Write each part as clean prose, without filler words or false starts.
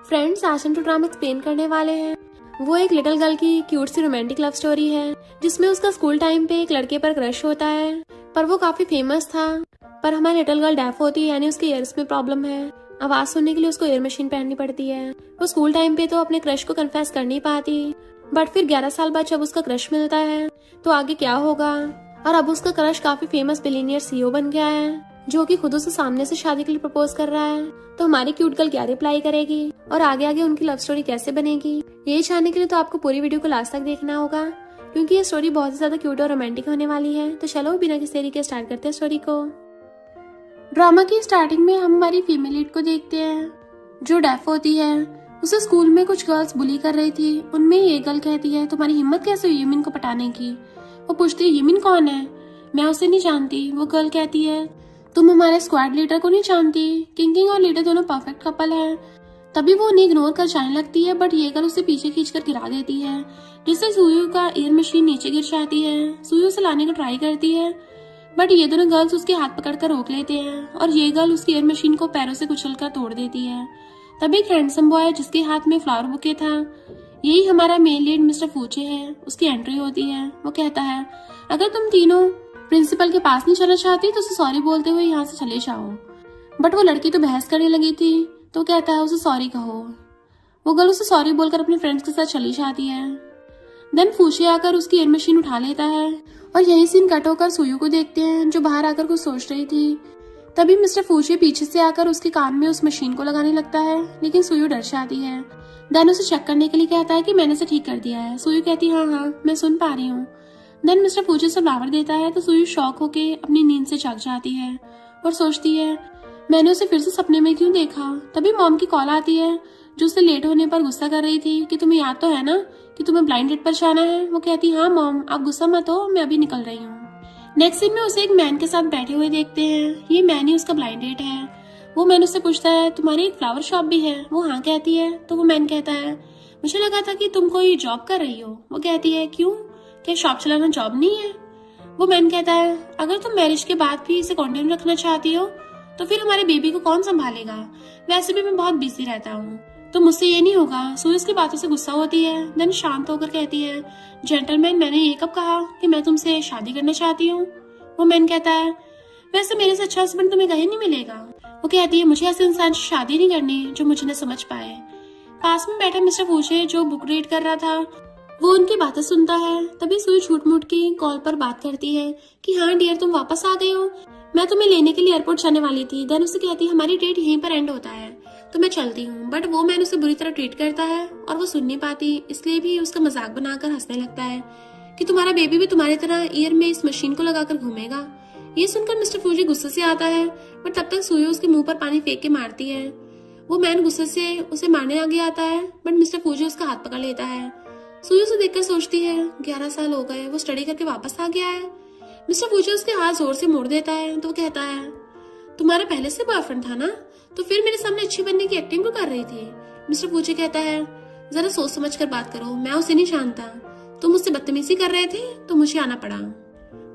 Friends, आज हम जो ड्रामा एक्सप्लेन करने वाले हैं वो एक लिटिल गर्ल की क्यूट सी रोमांटिक लव स्टोरी है, जिसमें उसका स्कूल टाइम पे एक लड़के पर क्रश होता है। पर वो काफी फेमस था। पर हमारी लिटिल गर्ल डेफ होती है, यानी उसके ईयर्स में प्रॉब्लम है। आवाज सुनने के लिए उसको ईयर मशीन पहननी पड़ती है। वो स्कूल टाइम पे तो अपने क्रश को कन्फेस कर नहीं पाती, बट फिर 11 साल बाद जब उसका क्रश मिलता है तो आगे क्या होगा। और अब उसका क्रश काफी फेमस बिलियनियर सीईओ बन गया है, जो कि खुद उसे सामने से शादी के लिए प्रपोज कर रहा है। तो हमारी क्यूट गर्ल क्या रिप्लाई करेगी और आगे आगे उनकी लव स्टोरी कैसे बनेगी, ये जानने के लिए तो आपको पूरी वीडियो को लास्ट तक देखना होगा, क्योंकि ये स्टोरी बहुत ही ज्यादा क्यूट और रोमांटिक होने वाली है। तो चलो बिना किसी देरी के स्टार्ट करते हैं स्टोरी को। ड्रामा की स्टार्टिंग में हम हमारी फीमेल लीड को देखते हैं, जो डेफ होती है। उसे स्कूल में कुछ गर्ल्स बुली कर रही थी। उनमें ये गर्ल कहती है, तुम्हारी हिम्मत कैसे हुई यमिन को पटाने की। वो पूछती है, यमिन कौन है? मैं उसे नहीं जानती। वो गर्ल कहती है, तुम हमारे स्क्वाड लीडर को नहीं जानती। किंग और लीडर दोनों परफेक्ट कपल है। तभी वो उन्हें इग्नोर कर जाने लगती है, बट ये गर्ल उसे पीछे खींचकर गिरा देती है, जिससे सुयू का एयर मशीन नीचे गिर जाती है। सुयू उसे लाने का ट्राई करती है, बट ये दोनों गर्ल्स उसके हाथ पकड़कर रोक लेते हैं और ये गर्ल उसकी एयर मशीन को पैरों से कुचलकर तोड़ देती है। तभी एक हैंडसम बॉय जिसके हाथ में फ्लावर बुके था, यही हमारा मेन लीड मिस्टर फूचे है, उसकी एंट्री होती है। वो कहता है, अगर तुम तीनों प्रिंसिपल के पास नहीं चलना चाहती तो उसे सॉरी बोलते हुए यहाँ से चले जाओ। बट वो लड़की तो बहस करने लगी थी, तो कहता है उसे सॉरी कहो। वो गर्ल उसे सॉरी बोलकर अपने फ्रेंड्स के साथ चली जाती है। देन फूचे आकर उसकी एयर मशीन उठा लेता है और यही सीन कट होकर सुयू को देखते हैं, जो बाहर आकर कुछ सोच रही थी। तभी मिस्टर फूचे पीछे से आकर उसके कान में उस मशीन को लगाने लगता है, लेकिन सुयू डर जाती है। देन उसे चेक करने के लिए कहता है कि मैंने इसे ठीक कर दिया है। सुयू कहती है, हाँ मैं सुन पा रही हूँ। देन मिस्टर फूचे से फ्लावर देता है तो सुयू शॉक होके अपनी नींद से जाग जाती है और सोचती है, मैंने उसे फिर से सपने में क्यों देखा। तभी मॉम की कॉल आती है, जो उसे लेट होने पर गुस्सा कर रही थी कि तुम्हें याद तो है ना कि तुम्हें ब्लाइंड डेट पर जाना है। वो कहती, हाँ मॉम आप गुस्सा मत हो, मैं अभी निकल रही हूँ। नेक्स्ट सीन में उसे एक मैन के साथ बैठे हुए देखते हैं। ये मैन ही उसका ब्लाइंड डेट है। वो मैन उससे पूछता है, तुम्हारी एक फ्लावर शॉप भी है? वो हाँ कहती है। तो वो मैन कहता है, मुझे लगा था कि तुम कोई जॉब कर रही हो। वो कहती है, क्यों, क्या शॉप चलाना जॉब नहीं है? वो मैन कहता है, अगर तुम मैरिज के बाद भी इसे कंटिन्यू रखना चाहती हो तो फिर हमारे बेबी को कौन संभालेगा? वैसे भी मैं बहुत बिजी रहता हूँ, तो मुझसे ये नहीं होगा। सुयू इसकी बातों से गुस्सा होती है। देन शांत होकर कहती है, जेंटलमैन मैंने ये कब कहा कि मैं तुमसे शादी करना चाहती हूँ? वो मैन कहता है, वैसे मेरे से अच्छा हस्बैंड तुम्हें कहीं नहीं मिलेगा। वो कहती है, मुझे ऐसे इंसान से शादी नहीं करनी जो मुझे न समझ पाए। पास में बैठा मिस्टर फूचे जो बुक रीड कर रहा था, वो उनकी बातें सुनता है। तभी सुई झूठ मूठ की कॉल पर बात करती है कि हाँ डियर तुम वापस आ गए हो, मैं तुम्हें लेने के लिए एयरपोर्ट जाने वाली थी। देन उसे कहती है, हमारी डेट यहीं पर एंड होता है तो मैं चलती हूँ। बट वो मैन उसे बुरी तरह ट्रीट करता है और वो सुन नहीं पाती, इसलिए भी उसका मजाक बनाकर हंसने लगता है कि तुम्हारा बेबी भी तुम्हारी तरह ईयर में इस मशीन को लगाकर घूमेगा। ये सुनकर मिस्टर फूजी गुस्से से आता है, बट तब तक सुयो उसके मुंह पर पानी फेंक के मारती है। वो मैन गुस्से से उसे मारने आगे आता है, बट मिस्टर फूजी उसका हाथ पकड़ लेता है। सुयो उसे देखकर सोचती है, 11 साल हो गए, वो स्टडी करके वापस आ गया है। मिस्टर फूजी उसके हाथ जोर से मोड़ देता है। तो कहता है, तुम्हारा पहले से बॉयफ्रेंड था ना, तो फिर मेरे सामने अच्छी बनने की एक्टिंग क्यों कर रही थी? मिस्टर फूजी कहता है, जरा सोच समझ कर बात करो, मैं उसे नहीं जानता। तुम मुझसे बदतमीजी कर रहे थे तो मुझे आना पड़ा।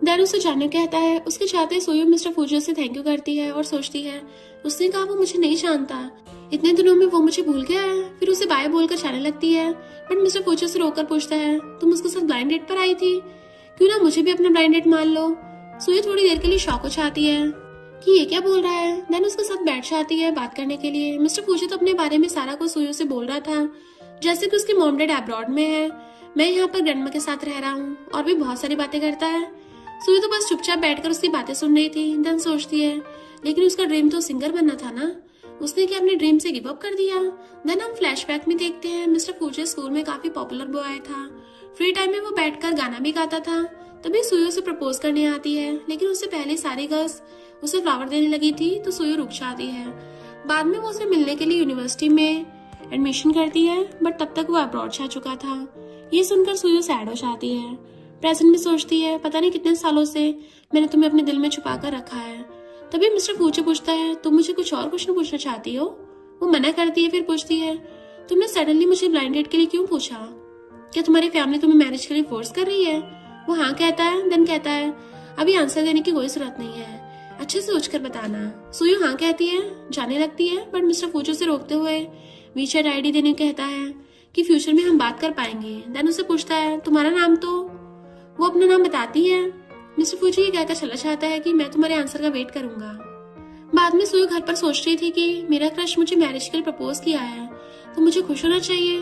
देन उसे जाने कहता है। उसके चाहते सोयो मिस्टर फूजी से थैंक यू करती है और सोचती है, उसने कहा वो मुझे नहीं जानता, इतने दिनों में वो मुझे भूल गया है। फिर उसे बाय बोलकर जाने लगती है, बट मिस्टर फूजी से रोककर पूछता है, तुम उसके साथ ब्लाइंड डेट पर आई थी, क्यों ना मुझे भी अपना ब्लाइंड डेट मान लो। सोयो थोड़ी देर के लिए शॉक हो जाती है कि ये क्या बोल रहा है। देन उसके साथ बैठ जाती है बात करने के लिए। मिस्टर फूजी तो अपने बारे में सारा कुछ सोयो से बोल रहा था, जैसे कि उसकी मॉम डैड अब्रॉड में है, मैं यहाँ पर ग्रैंडमा के साथ रह रहा हूँ, और भी बहुत सारी बातें करता है। सुई तो बस चुपचाप बैठकर उसकी बातें सुन रही थी। देन सोचती है, लेकिन उसका ड्रीम तो सिंगर बनना था ना, उसने क्या अपने ड्रीम से गिव अप कर दिया? देन हम फ्लैशबैक में देखते हैं, मिस्टर फूजे स्कूल में काफी पॉपुलर बॉय था। फ्री टाइम में वो बैठकर गाना भी गाता था। तभी सुयो से प्रपोज करने आती है, लेकिन उससे पहले सारी गर्ल्स उसे फ्लावर देने लगी थी, तो सुयो रुक जाती है। बाद में वो उसे मिलने के लिए यूनिवर्सिटी में एडमिशन करती है, बट तब तक वो अब्रॉड जा चुका था। ये सुनकर सुयो सैड हो जाती है। प्रेजेंट में सोचती है, पता नहीं कितने सालों से मैंने तुम्हें अपने दिल में छुपा कर रखा है। तभी मिस्टर फूचे पूछता है, तुम मुझे कुछ और क्वेश्चन पूछना चाहती हो? वो मना करती है। फिर पूछती है, तुमने सडनली मुझे ब्लाइंड डेट के लिए क्यों पूछा? क्या तुम्हारी फैमिली तुम्हें मैरिज के लिए फोर्स कर रही है? वो हाँ कहता है। देन कहता है, अभी आंसर देने की कोई जरूरत नहीं है, अच्छे से सोच कर बताना। सुयू हाँ कहती है, जाने लगती है, बट मिस्टर फूचो से रोकते हुए वीचैट आईडी देने कहता है कि फ्यूचर में हम बात कर पाएंगे। देन उसे पूछता है तुम्हारा नाम, तो वो अपना नाम बताती है। मिस्टर फूची ये कहकर चला जाता है कि मैं तुम्हारे आंसर का वेट करूंगा। बाद में सुयु घर पर सोच रही थी कि मेरा क्रश मुझे मैरिज के लिए प्रपोज किया है तो मुझे खुश होना चाहिए,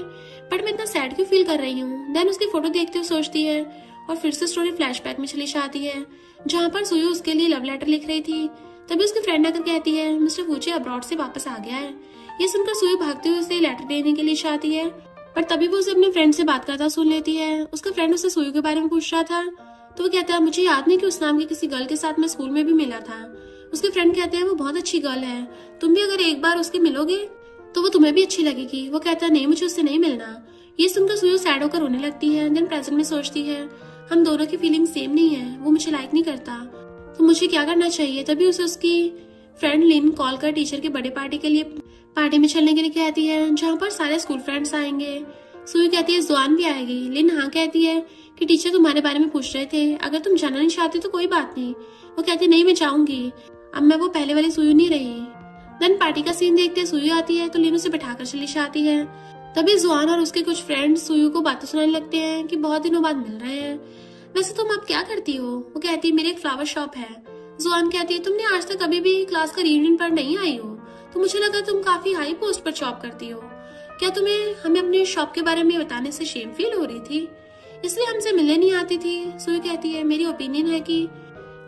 बट मैं इतना सैड क्यों फील कर रही हूँ। देन उसकी फोटो देखते हुए सोचती है और फिर से स्टोरी फ्लैशबैक में चली जाती है जहाँ पर सुयु उसके लिए लव लेटर लिख रही थी। तभी उसकी फ्रेंड आकर कहती है मिस्टर फूची अब्रॉड से वापस आ गया है। ये सुनकर सुयु भागते हुए उसे लेटर देने के लिए जाती है, पर तभी वो उसे अपने फ्रेंड से बात करता सुन लेती है। उसका फ्रेंड उससे सुयु के बारे में पूछ रहा था तो वो कहता है मुझे याद नहीं कि उस नाम की किसी गर्ल के साथ मैं स्कूल में भी मिला था। उसके फ्रेंड कहते हैं वो बहुत अच्छी गर्ल है, तुम भी अगर एक बार उसके मिलोगे तो वो तुम्हें भी अच्छी लगेगी। वो कहता है नहीं, मुझे उससे नहीं मिलना। ये सुनकर सुयु सैड होकर रोने लगती है। देन प्रेजेंट में सोचती है हम दोनों की फीलिंग सेम नहीं है, वो मुझे लाइक नहीं करता तो मुझे क्या करना चाहिए। तभी उसे उसकी फ्रेंड लिन कॉल कर टीचर के बर्थडे पार्टी के लिए पार्टी में चलने के लिए कहती है जहाँ पर सारे स्कूल फ्रेंड्स आएंगे। सुयु कहती है जुआन भी आएगी। लिन हाँ कहती है कि टीचर तुम्हारे बारे में पूछ रहे थे, अगर तुम जाना नहीं चाहती तो कोई बात नहीं। वो कहती नहीं मैं जाऊंगी, अब मैं वो पहले वाली सुयु नहीं रही। देन पार्टी का सीन देखते सुयु आती है तो लिन उसे बैठाकर चली जाती है। तभी जुआन और उसके कुछ फ्रेंड्स सुयु को बातें सुनाने लगते हैं कि बहुत दिनों बाद मिल रहे हैं, वैसे तुम अब क्या करती हो। वो कहती है मेरी एक फ्लावर शॉप है। जुआन कहती है तुमने आज तक कभी भी क्लास का रियूनियन पर नहीं आई हो, तो मुझे लगा तुम काफी हाई पोस्ट पर जॉब करती हो। क्या तुम्हें हमें अपने शॉप के बारे में बताने से शेम फील हो रही थी, इसलिए हमसे मिलने नहीं आती थी। सुयु कहती है मेरी ओपिनियन है कि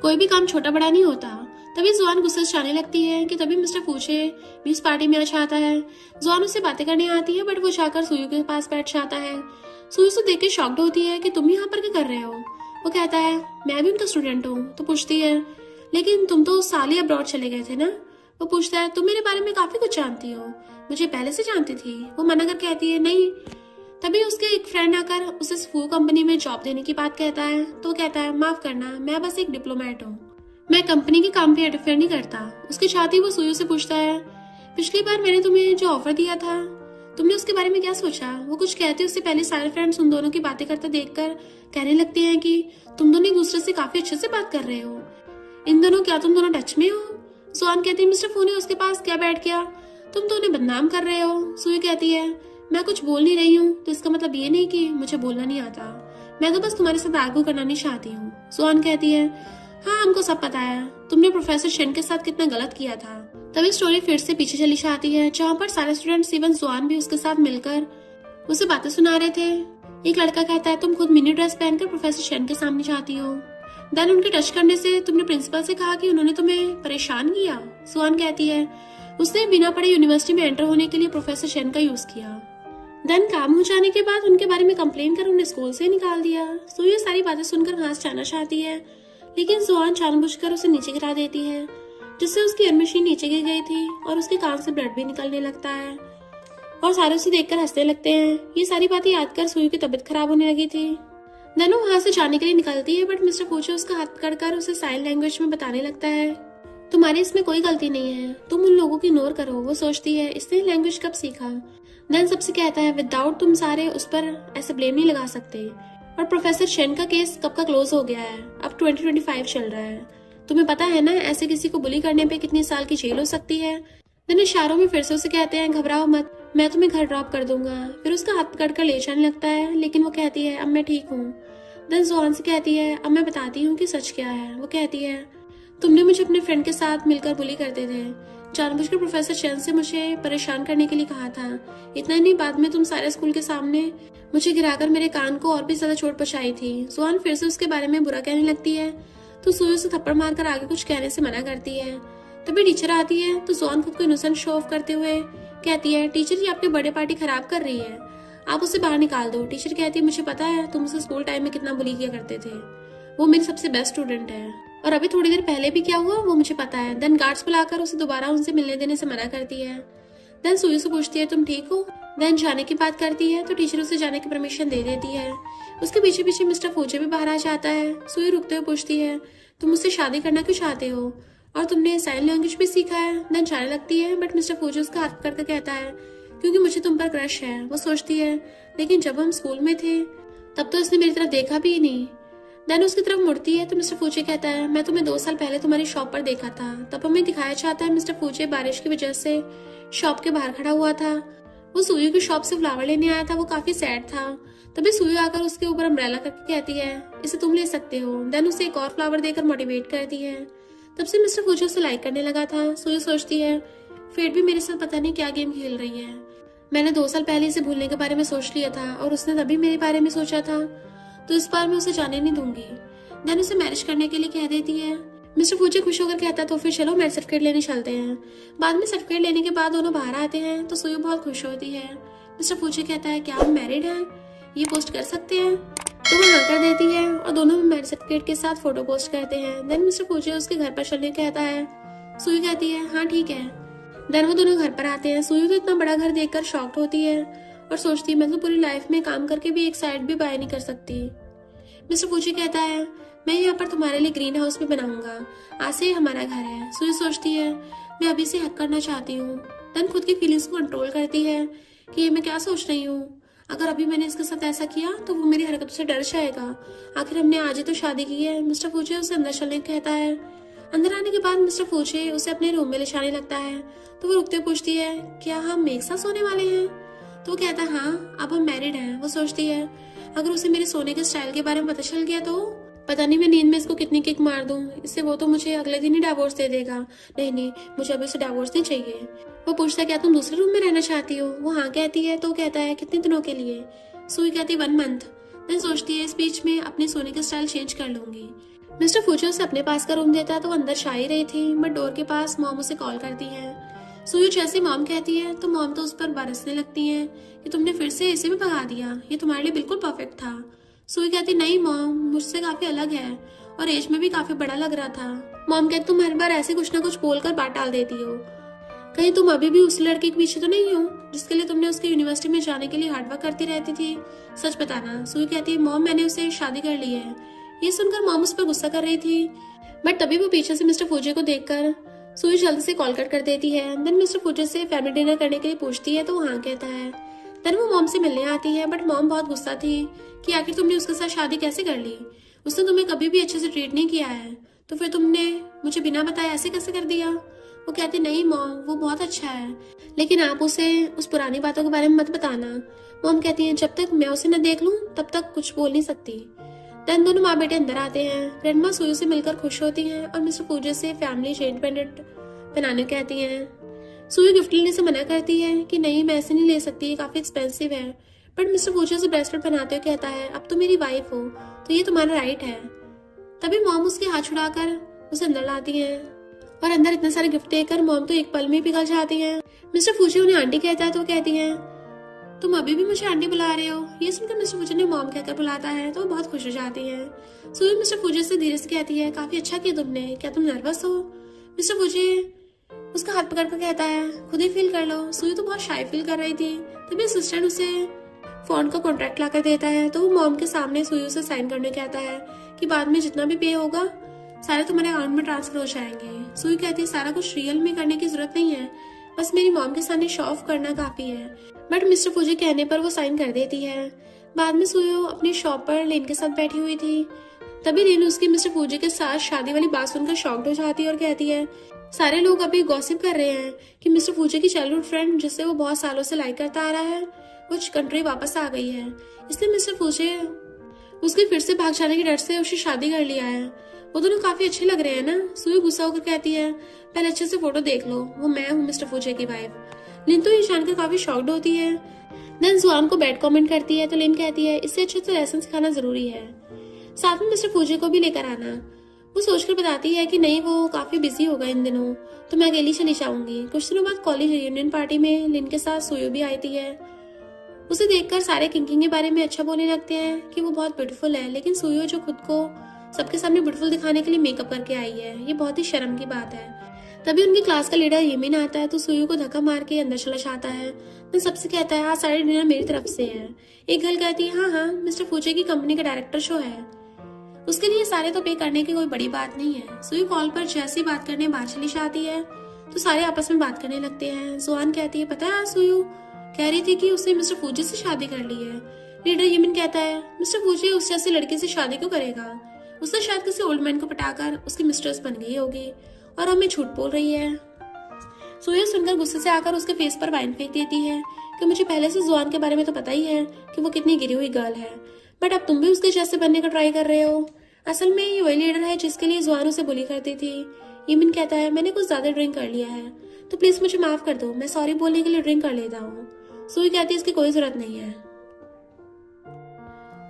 कोई भी काम छोटा बड़ा नहीं होता। तभी जुआन गुस्से से जाने लगती है कि तभी मिस्टर फूचे भी उस पार्टी में आ जाता है। जुआन उससे बातें करने आती है बट वो जाकर सुयु के पास बैठ जाता है। सुयु उसे देख के शॉक्ड होती है कि तुम यहाँ पर क्या कर रहे हो। वो कहता है मैं भी उनका स्टूडेंट हूँ। तो पूछती है लेकिन तुम तो उस साल ही अब्रॉड चले गए थे ना। वो पूछता है तुम मेरे बारे में काफी कुछ जानती हो, मुझे पहले से जानती थी। वो मना कर कहती है नहीं। तभी उसके एक फ्रेंड आकर उसे फूड कंपनी में जॉब देने की बात कहता है तो कहता है माफ करना, मैं बस एक डिप्लोमेट हूँ, मैं कंपनी के काम पे इंटरफेयर नहीं करता। उसके साथ ही वो सुयु से पूछता है पिछली बार मैंने तुम्हें जो ऑफर दिया था तुमने उसके बारे में क्या सोचा। वो कुछ कहते उससे पहले सारे फ्रेंड्स उन दोनों की बातें करते देखकर कहने लगते हैं कि तुम दोनों एक दूसरे से काफी अच्छे से बात कर रहे हो, इन दोनों क्या तुम दोनों टच में हो। जुआन कहती है मिस्टर फूने उसके पास क्या बैठ गया, तुम तो उन्हें बदनाम कर रहे हो। सुयु कहती है मैं कुछ बोल नहीं रही हूँ तो इसका मतलब ये नहीं कि मुझे बोलना नहीं आता, मैं तो बस तुम्हारे साथ आर्ग्यू करना नहीं चाहती हूँ। जुआन कहती है हाँ हमको सब पता है, तुमने प्रोफेसर शेन के साथ कितना गलत किया था। तभी स्टोरी फिर से पीछे चली जाती है जहाँ पर सारे स्टूडेंट्स इवन जुआन भी उसके साथ मिलकर उसे बातें सुना रहे थे। एक लड़का कहता है तुम खुद मिनी ड्रेस पहनकर प्रोफेसर शेन के सामने जाती हो, देन उनके टच करने से तुमने प्रिंसिपल से कहा कि उन्होंने तुम्हें परेशान किया। जुआन कहती है उसने बिना पढ़े यूनिवर्सिटी में एंटर होने के लिए प्रोफेसर शेन का यूज किया, देन काम हो जाने के बाद उनके बारे में कंप्लेन कर उन्हें स्कूल से निकाल दिया। सुयु सारी बातें सुनकर वहां से जाना चाहती है लेकिन जुआन जानबूझकर उसे नीचे गिरा देती है जिससे उसकी एयर मशीन नीचे गिर गई थी और उसके कान से ब्लड भी निकलने लगता है और सारे उसे देखकर हंसने लगते हैं। ये सारी बातें याद कर सुयु की तबीयत खराब होने लगी थी। देन वो वहां से जाने के लिए निकलती है बट मिस्टर फूचे उसका हाथ पकड़कर उसे साइन लैंग्वेज में बताने लगता है तुम्हारी इसमें कोई गलती नहीं है, तुम उन लोगों की इग्नोर करो। वो सोचती है इसने लैंग्वेज कब सीखा। देन सबसे कहता है विदाउट तुम सारे उस पर ऐसे ब्लेम नहीं लगा सकते, और प्रोफेसर शेन का केस कब का क्लोज हो गया है, अब 2025 चल रहा है, तुम्हें पता है ना ऐसे किसी को बुली करने पे कितनी साल की जेल हो सकती है। देन इशारों में फिर से उसे कहते हैं घबराओ मत, मैं तुम्हें घर ड्रॉप कर दूंगा। फिर उसका हाथ पकड़कर ले जाने लगता है लेकिन वो कहती है अब मैं ठीक हूँ। देन जुआन से कहती है अब मैं बताती हूँ कि सच क्या है। वो कहती है तुमने मुझे अपने फ्रेंड के साथ मिलकर बुली करते थे, जानबूझकर प्रोफेसर शेन से मुझे परेशान करने के लिए कहा था। इतना ही नहीं, बाद में तुम सारे स्कूल के सामने मुझे गिराकर मेरे कान को और भी ज्यादा चोट पहुंचाई थी। जुआन फिर से उसके बारे में बुरा कहने लगती है तो सुयु से थप्पड़ मारकर आगे कुछ कहने से मना करती है। तभी टीचर आती है तो जुआन खुद को इनोसेंट शो ऑफ करते हुए कहती है टीचर जी आपकी बर्थडे पार्टी खराब कर रही है, आप उसे बाहर निकाल दो। टीचर कहती है मुझे पता है तुम उसे स्कूल टाइम में कितना बुली किया करते थे, वो मेरी सबसे बेस्ट स्टूडेंट है और अभी थोड़ी देर पहले भी क्या हुआ वो मुझे पता है। देन गार्ड्स बुलाकर उसे दोबारा उनसे मिलने देने से मना करती है। देन सुयु से पूछती है तुम ठीक हो। देन जाने की बात करती है तो टीचर उसे जाने की परमिशन दे देती है। उसके पीछे पीछे मिस्टर फूचे भी बाहर आ जाता है। सुयु रुकते हुए पूछती है तुम मुझसे शादी करना क्यों चाहते हो और तुमने साइन लैंग्वेज भी सीखा है। देन जाने लगती है बट मिस्टर फूचे उसका हाथ पकड़कर कहता है क्योंकि मुझे तुम पर क्रश है। वो सोचती है लेकिन जब हम स्कूल में थे तब तो इसने मेरी तरफ देखा भी नहीं। देन उसकी तरफ मुड़ती है तो मिस्टर फूचे कहता है मैं तुम्हें 2 साल पहले तुम्हारी शॉप पर देखा था, तब हमें दिखाया चाहता है मिस्टर फूचे बारिश की वजह से शॉप के बाहर खड़ा हुआ था। वो सुयू की शॉप से फ्लावर लेने आया था, वो काफी सैड था। तभी सुयू आकर उसके ऊपर अम्ब्रेला करके कहती है इसे तुम ले सकते हो। देन उसे एक और फ्लावर देकर मोटिवेट करती है। तब से मिस्टर फूजी उसे लाइक करने लगा था। सुयू सोचती है फेट भी मेरे साथ पता नहीं क्या गेम खेल रही है। मैंने 2 साल पहले इसे भूलने के बारे में सोच लिया था और उसने तभी मेरे बारे में सोचा था, तो इस बार मैं उसे जाने नहीं दूंगी। देन उसे मैरिज करने के लिए कह देती है। मिस्टर फूजी खुश होकर कहता है तो फिर चलो मैरिज सर्टिफिकेट लेने चलते हैं। बाद में सर्टिफिकेट लेने के बाद दोनों बाहर आते हैं तो सुयू बहुत खुश होती है। मिस्टर फूजी कहता है क्या हम मैरिड हैं, ये पोस्ट कर सकते हैं, तो वो हाँ कर देती है और दोनों मैरिज सर्टिफिकेट के साथ फोटो पोस्ट करते हैं। देन मिस्टर फूजी उसके घर पर चलने कहता है। सुयू कहती है हाँ ठीक है। देन वो दोनों घर पर आते हैं। सुयू तो इतना बड़ा घर देखकर शॉक्ड होती है और सोचती है मैं तो पूरी लाइफ में काम करके भी एक साइड भी बाय नहीं कर सकती। मिस्टर फूजी कहता है मैं यहाँ पर तुम्हारे लिए ग्रीन हाउस भी बनाऊंगा, आज से हमारा घर है। सुयू सोचती है मैं अभी से हक करना चाहती हूँ। देन खुद की फीलिंग्स को कंट्रोल करती है कि ये मैं क्या सोच रही हूँ, अगर अभी मैंने इसके साथ ऐसा किया तो वो मेरी हरकतों से डर जाएगा, आखिर हमने आज ही तो शादी की है। मिस्टर फूजे उसे अंदर चलने कहता है। अंदर आने के बाद मिस्टर फूजे उसे अपने रूम में ले जाने लगता है तो वो रुकते पूछती है क्या हम एक साथ सोने वाले हैं, तो वो कहता है हाँ अब हम मैरिड हैं। वो सोचती है अगर उसे मेरे सोने के स्टाइल के बारे में पता चल गया तो पता नहीं मैं नींद में इसको कितनी किक मार दूं, इससे वो तो मुझे अगले दिन ही डिवोर्स दे देगा। नहीं मुझे अभी उसे डिवोर्स नहीं चाहिए। वो पूछता है क्या तुम दूसरे रूम में रहना चाहती हो, वो हाँ कहती है तो कहता है कितने दिनों के लिए। सुई कहती है 1 मंथ। देन सोचती है इस बीच में अपने सोने के स्टाइल चेंज कर लूंगी। मिस्टर फूजे उसे अपने पास का रूम देता है तो वो अंदर जा ही रही थी बट डोर के पास मॉम उसे कॉल करती है। सुई जैसे मॉम कहती है तो मॉम तो उस पर बरसने लगती है कि तुमने फिर से इसे भी भगा दिया, ये तुम्हारे लिए बिल्कुल परफेक्ट था। सुई कहती नहीं मॉम मुझसे काफी अलग है और एज में भी काफी बड़ा लग रहा था। मॉम कहती तुम हर बार ऐसे कुछ ना कुछ बोलकर बात टाल देती हो, कहीं तुम अभी भी उस लड़के के पीछे तो नहीं हो जिसके लिए तुमने उसके यूनिवर्सिटी में जाने के लिए हार्डवर्क करती रहती थी, सच बताना। सुई कहती है मॉम मैंने उसे शादी कर ली है। ये सुनकर मॉम उस पर गुस्सा कर रही थी बट तभी वो पीछे से मिस्टर फूजे को देखकर सुई जल्दी से कॉल कट कर देती है। देन मिस्टर फूजे से फैमिली डिनर करने के लिए पूछती है तो वो हाँ कहता है। देन वो मॉम से मिलने आती है बट मॉम बहुत गुस्सा थी कि आखिर तुमने उसके साथ शादी कैसे कर ली, उसने तुम्हें कभी भी अच्छे से ट्रीट नहीं किया है, तो फिर तुमने मुझे बिना बताए ऐसे कैसे कर दिया। वो कहती नहीं मॉम वो बहुत अच्छा है लेकिन आप उसे उस पुरानी बातों के बारे में मत बताना। मॉम कहती है जब तक मैं उसे न देख लूं तब तक कुछ बोल नहीं सकती। देन दोनों माँ बेटे अंदर आते हैं। ग्रैंडमा सुई से मिलकर खुश होती हैं और मिस्टर फूजे से फैमिली चेन पेंडेंट बनाने कहती हैं। सुई गिफ्ट लेने से मना करती है कि नहीं मैं ऐसे नहीं ले सकती, ये काफी एक्सपेंसिव है। बट मिस्टर फूजे से ब्रेसलेट पहनाते हुए कहता है अब तो मेरी वाइफ हो तो ये तुम्हारा राइट है। तभी मॉम उसके हाथ छुड़ाकर उसे अंदर लाती हैं और अंदर इतने सारे गिफ्ट देकर मॉम तो एक पल में पिघल जाती हैं। मिस्टर फूजे उन्हें आंटी कहता है तो कहती है तुम अभी भी मुझे आंटी बुला रहे हो। ये सुनकर मिस्टर फूजे ने मॉम कहकर बुलाता है तो वो बहुत खुश हो जाती है। सुई मिस्टर फूजे से धीरे से कहती है काफी अच्छा किया तुमने, क्या तुम नर्वस हो। मिस्टर फूजे उसका हाथ पकड़कर कहता है खुद ही फील कर लो। सुई तो बहुत शाय फील कर रही थी तभी असिस्टेंट उसे फोन का कॉन्ट्रैक्ट लाकर देता है तो वो मॉम के सामने सुई से साइन करने कहता है कि बाद में जितना भी पे होगा सारे तुम्हारे अकाउंट में ट्रांसफर हो जाएंगे। सुई कहती है सारा कुछ रियल में करने की जरूरत नहीं है, बस मेरी मॉम के सामने शो ऑफ करना काफी है। बट मिस्टर फूजे कहने पर वो साइन कर देती है। बाद में सुई अपनी शॉप पर लेन के साथ बैठी हुई थी तभी लेन उसकी मिस्टर फूजे के साथ शादी वाली बात सुनकर शॉक्ड हो जाती है और कहती है सारे लोग अभी गॉसिप कर रहे हैं कि मिस्टर फूजे की चाइल्डहुड फ्रेंड जिसे वो बहुत सालों से लाइक करता आ रहा है कुछ कंट्री वापस आ गई है, इसलिए मिस्टर फूजे उसके फिर से भाग जाने के डर से उससे शादी कर लिया है। वो दोनों काफी अच्छे लग रहे हैं ना। सुई गुस्सा होकर कहती है पहले अच्छे से फोटो देख लो, वो मैं हूँ मिस्टर फूजे की वाइफ। लिन तो ये जानकर काफी शॉक्ड होती है। देन जुआन को बैड कमेंट करती है तो लिन कहती है इससे अच्छे से लेसन सिखाना जरूरी है, साथ में मिस्टर फूजे को भी लेकर आना। वो सोचकर बताती है कि नहीं वो काफी बिजी होगा इन दिनों तो मैं अकेली चली जाऊंगी। कुछ दिनों बाद कॉलेज रियूनियन पार्टी में लिन के साथ सुयू भी आई है। उसे देखकर सारे किंकिंग के बारे में अच्छा बोलने लगते हैं कि वो बहुत ब्यूटीफुल है, लेकिन सुयू जो खुद को सबके सामने ब्यूटीफुल दिखाने के लिए मेकअप करके आई है, ये बहुत ही शर्म की बात है। तभी उनकी क्लास का लीडर यमीन आता है तो सुयू को धक्का मार के अंदर चला जाता है। तो सबसे कहता है आज सारे डिनर मेरी तरफ से है। एक गर्ल कहती है हाँ मिस्टर फूजे की कंपनी का डायरेक्टर शो है, उसके लिए सारे तो पे करने की कोई बड़ी बात नहीं है। सुई कॉल पर जैसी बात करने बाहर चली जाती है तो सारे आपस में बात करने लगते हैं। जुआन कहती है पता है सुयू कह रही थी कि उसने मिस्टर फूजे से शादी कर ली है। लीडर यमिन कहता है मिस्टर फूजे उस जैसे लड़के से शादी क्यों करेगा, उसने शायद किसी ओल्ड मैन को पटाकर उसकी मिस्ट्रेस बन गई होगी और हमें झूठ बोल रही है। सुई सुनकर गुस्से से आकर उसके फेस पर वाइन फेंक देती है। कि मुझे पहले से जुआन के बारे में तो पता ही है कि वो कितनी गिरी हुई गर्ल है, बट अब तुम भी उसके जैसे बनने का ट्राई कर रहे हो। असल में ये वही लीडर है जिसके लिए जुआन उसे बुली करती थी। यमिन कहता है मैंने कुछ ज्यादा ड्रिंक कर लिया है, तो प्लीज मुझे माफ कर दो, मैं सॉरी बोलने के लिए ड्रिंक कर लेता हूँ। सुई कहती है इसकी कोई जरूरत नहीं है।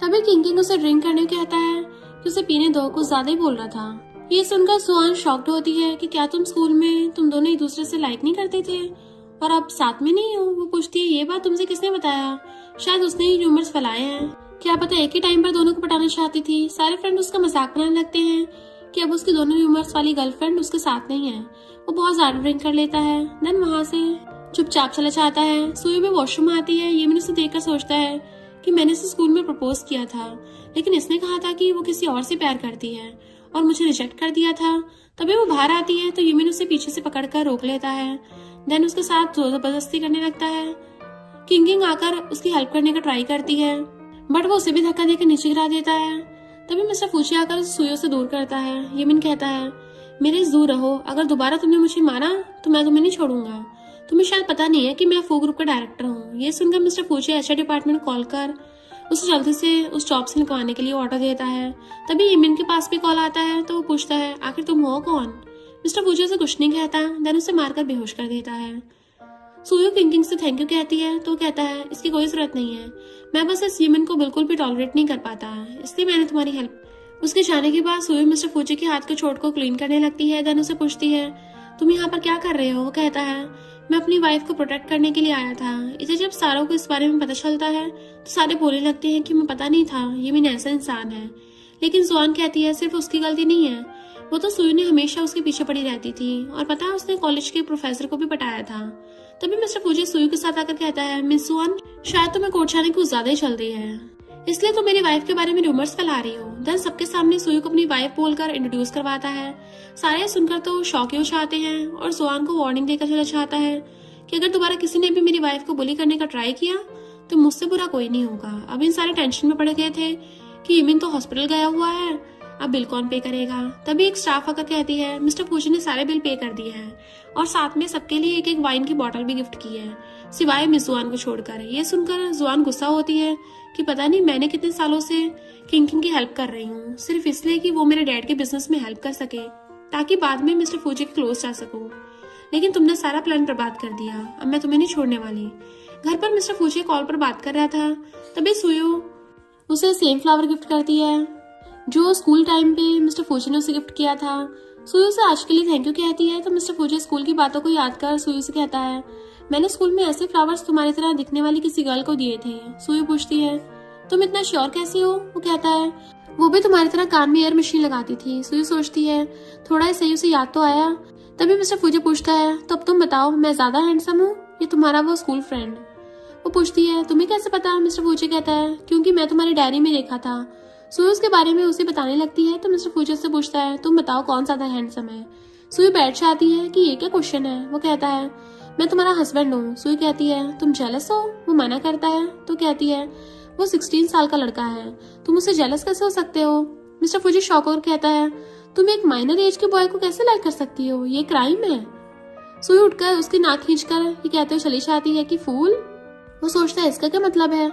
तभी किंग उसे ड्रिंक करने को कहता है कि उसे पीने दो, कुछ ज्यादा ही बोल रहा था। ये सुनकर जुआन शॉक्ड होती है कि क्या तुम स्कूल में तुम दोनों एक दूसरे से लाइक नहीं करते थे और अब साथ में नहीं हो। वो पूछती है ये बात तुमसे किसने बताया? शायद उसने ही रूमर्स फैलाए हैं। क्या पता एक ही टाइम पर दोनों को पटाना चाहती थी। सारे फ्रेंड उसका मजाक बनाने लगते हैं कि अब उसकी दोनों रूमर्स वाली गर्लफ्रेंड उसके साथ नहीं है। वो बहुत ज्यादा ड्रिंक कर लेता है, देन वहां से चुपचाप चला जाता है। सुई भी वॉशरूम आती है। यमिन उसे देखकर सोचता है कि मैंने इसे स्कूल में प्रपोज किया था, लेकिन इसने कहा था कि वो किसी और से प्यार करती है और मुझे रिजेक्ट कर दिया था। तभी वो बाहर आती है तो यमिन उसे पीछे से पकड़कर रोक लेता है, देन उसके साथ जबरदस्ती करने लगता है। किंग आकर उसकी हेल्प करने का ट्राई करती है, बट वो उसे भी धक्का देकर नीचे गिरा देता है। तभी मिस्टर फूची आकर सुइयों से दूर करता है। यमिन कहता है मेरे से दूर रहो, अगर दोबारा तुमने मुझे मारा तो मैं तुम्हें नहीं छोड़ूंगा। तुम्हें शायद पता नहीं है कि मैं फू ग्रुप का डायरेक्टर हूँ। ये सुनकर मिस्टर फूची एचआर डिपार्टमेंट कॉल कर उसे जल्दी से उस जॉब से निकलवाने के लिए ऑर्डर देता है। तभी यमिन के पास भी कॉल आता है तो वो पूछता है आखिर तुम हो कौन? मिस्टर फूची उसे कुछ नहीं कहता, देन उसे मारकर बेहोश कर देता है। सुयो किंग से थैंक यू कहती है तो कहता है इसकी कोई जरूरत नहीं है, मैं बस इस यमिन को बिल्कुल भी टॉलरेट नहीं कर पाता, इसलिए मैंने तुम्हारी हेल्प। उसके जाने के बाद सुयो मिस्टर फूची के हाथ के चोट को क्लीन करने लगती है, देन उसे पूछती है तुम यहाँ पर क्या कर रहे हो? वो कहता है मैं अपनी वाइफ को प्रोटेक्ट करने के लिए आया था। इसे जब सारों को इस बारे में पता चलता है तो सारे बोलने लगते हैं कि मैं पता नहीं था यमिन ऐसा इंसान है, लेकिन जुआन कहती है सिर्फ उसकी गलती नहीं है, वो तो सुयो ने हमेशा उसके पीछे पड़ी रहती थी और पता है उसने कॉलेज के प्रोफेसर को भी पटाया था। तभी मिस्टर फूजी सुयो के साथ आकर कहता है मिस जुआन शायद तुम्हें कोर्ट जाने की कुछ ज्यादा ही चल रही है, इसलिए तो मेरी वाइफ के बारे में रूमर्स फैला रही हो। देन सबके सामने सुयो को अपनी वाइफ बोलकर इंट्रोड्यूस करवाता है। सारे सुनकर तो शौक ही उछाते हैं और जुआन को वार्निंग देकर चला चाहता है कि अगर दोबारा किसी ने भी मेरी वाइफ को बुली करने का ट्राई किया तो मुझसे बुरा कोई नहीं होगा। अब इन सारे टेंशन में पड़ गए थे कि यमिन तो हॉस्पिटल गया हुआ है, अब बिल कौन पे करेगा। तभी एक स्टाफ आकर कहती है मिस्टर फूजी ने सारे बिल पे कर दिए हैं और साथ में सबके लिए एक एक वाइन की बोतल भी गिफ्ट की है, सिवाय मिस जुआन को छोड़कर। ये सुनकर जुआन गुस्सा होती है कि पता नहीं मैंने कितने सालों से किंग की हेल्प कर रही हूँ सिर्फ इसलिए कि वो मेरे डैड के बिजनेस में हेल्प कर सके ताकि बाद में मिस्टर फूजी के क्लोज जा सकूं, लेकिन तुमने सारा प्लान बर्बाद कर दिया, अब मैं तुम्हें नहीं छोड़ने वाली। घर पर मिस्टर फूजी कॉल पर बात कर रहा था, तभी सुयो उसे सेम फ्लावर गिफ्ट करती है जो स्कूल टाइम पे मिस्टर फूजी ने उसे गिफ्ट किया था। सुयो से आज के लिए थैंक यू कहती है तो मिस्टर फूजी स्कूल की बातों को याद कर सुयो से कहता है मैंने स्कूल में ऐसे फ्लावर्स तुम्हारी तरह दिखने वाली किसी गर्ल को दिए थे। सुयो पूछती है तुम इतना श्योर कैसी हो? वो कहता है वो भी तुम्हारी तरह कान में एयर मशीन लगाती थी। सुयो सोचती है थोड़ा ही सही उसे याद तो आया। तभी मिस्टर फूजी पूछता है तो अब तुम बताओ मैं ज्यादा हैंडसम हूँ या तुम्हारा वो स्कूल फ्रेंड? वो पूछती है तुम्हें कैसे पता? मिस्टर फूजी कहता है क्योंकि मैं तुम्हारी डायरी में देखा था। सुयो उसके बारे में उसे बताने लगती है तो मिस्टर फूजी से पूछता है तुम बताओ कौन ज्यादा हैंडसम है? सुयो बैठ जाती है कि ये क्या क्वेश्चन है। वो कहता है मैं तुम्हारा हस्बैंड हूँ। सुयो कहती है तुम जेलस हो? वो मना करता है तो कहती है वो 16 साल का लड़का है, तुम उससे जेलस कैसे हो सकते हो? मिस्टर फूजी शॉक होकर कहता है तुम एक माइनर एज के बॉय को कैसे लाइक कर सकती हो, ये क्राइम है। सुई उठकर उसकी नाक खींचकर ये कहते हुए चली जाती है कि फूल। वो सोचता है इसका क्या मतलब है।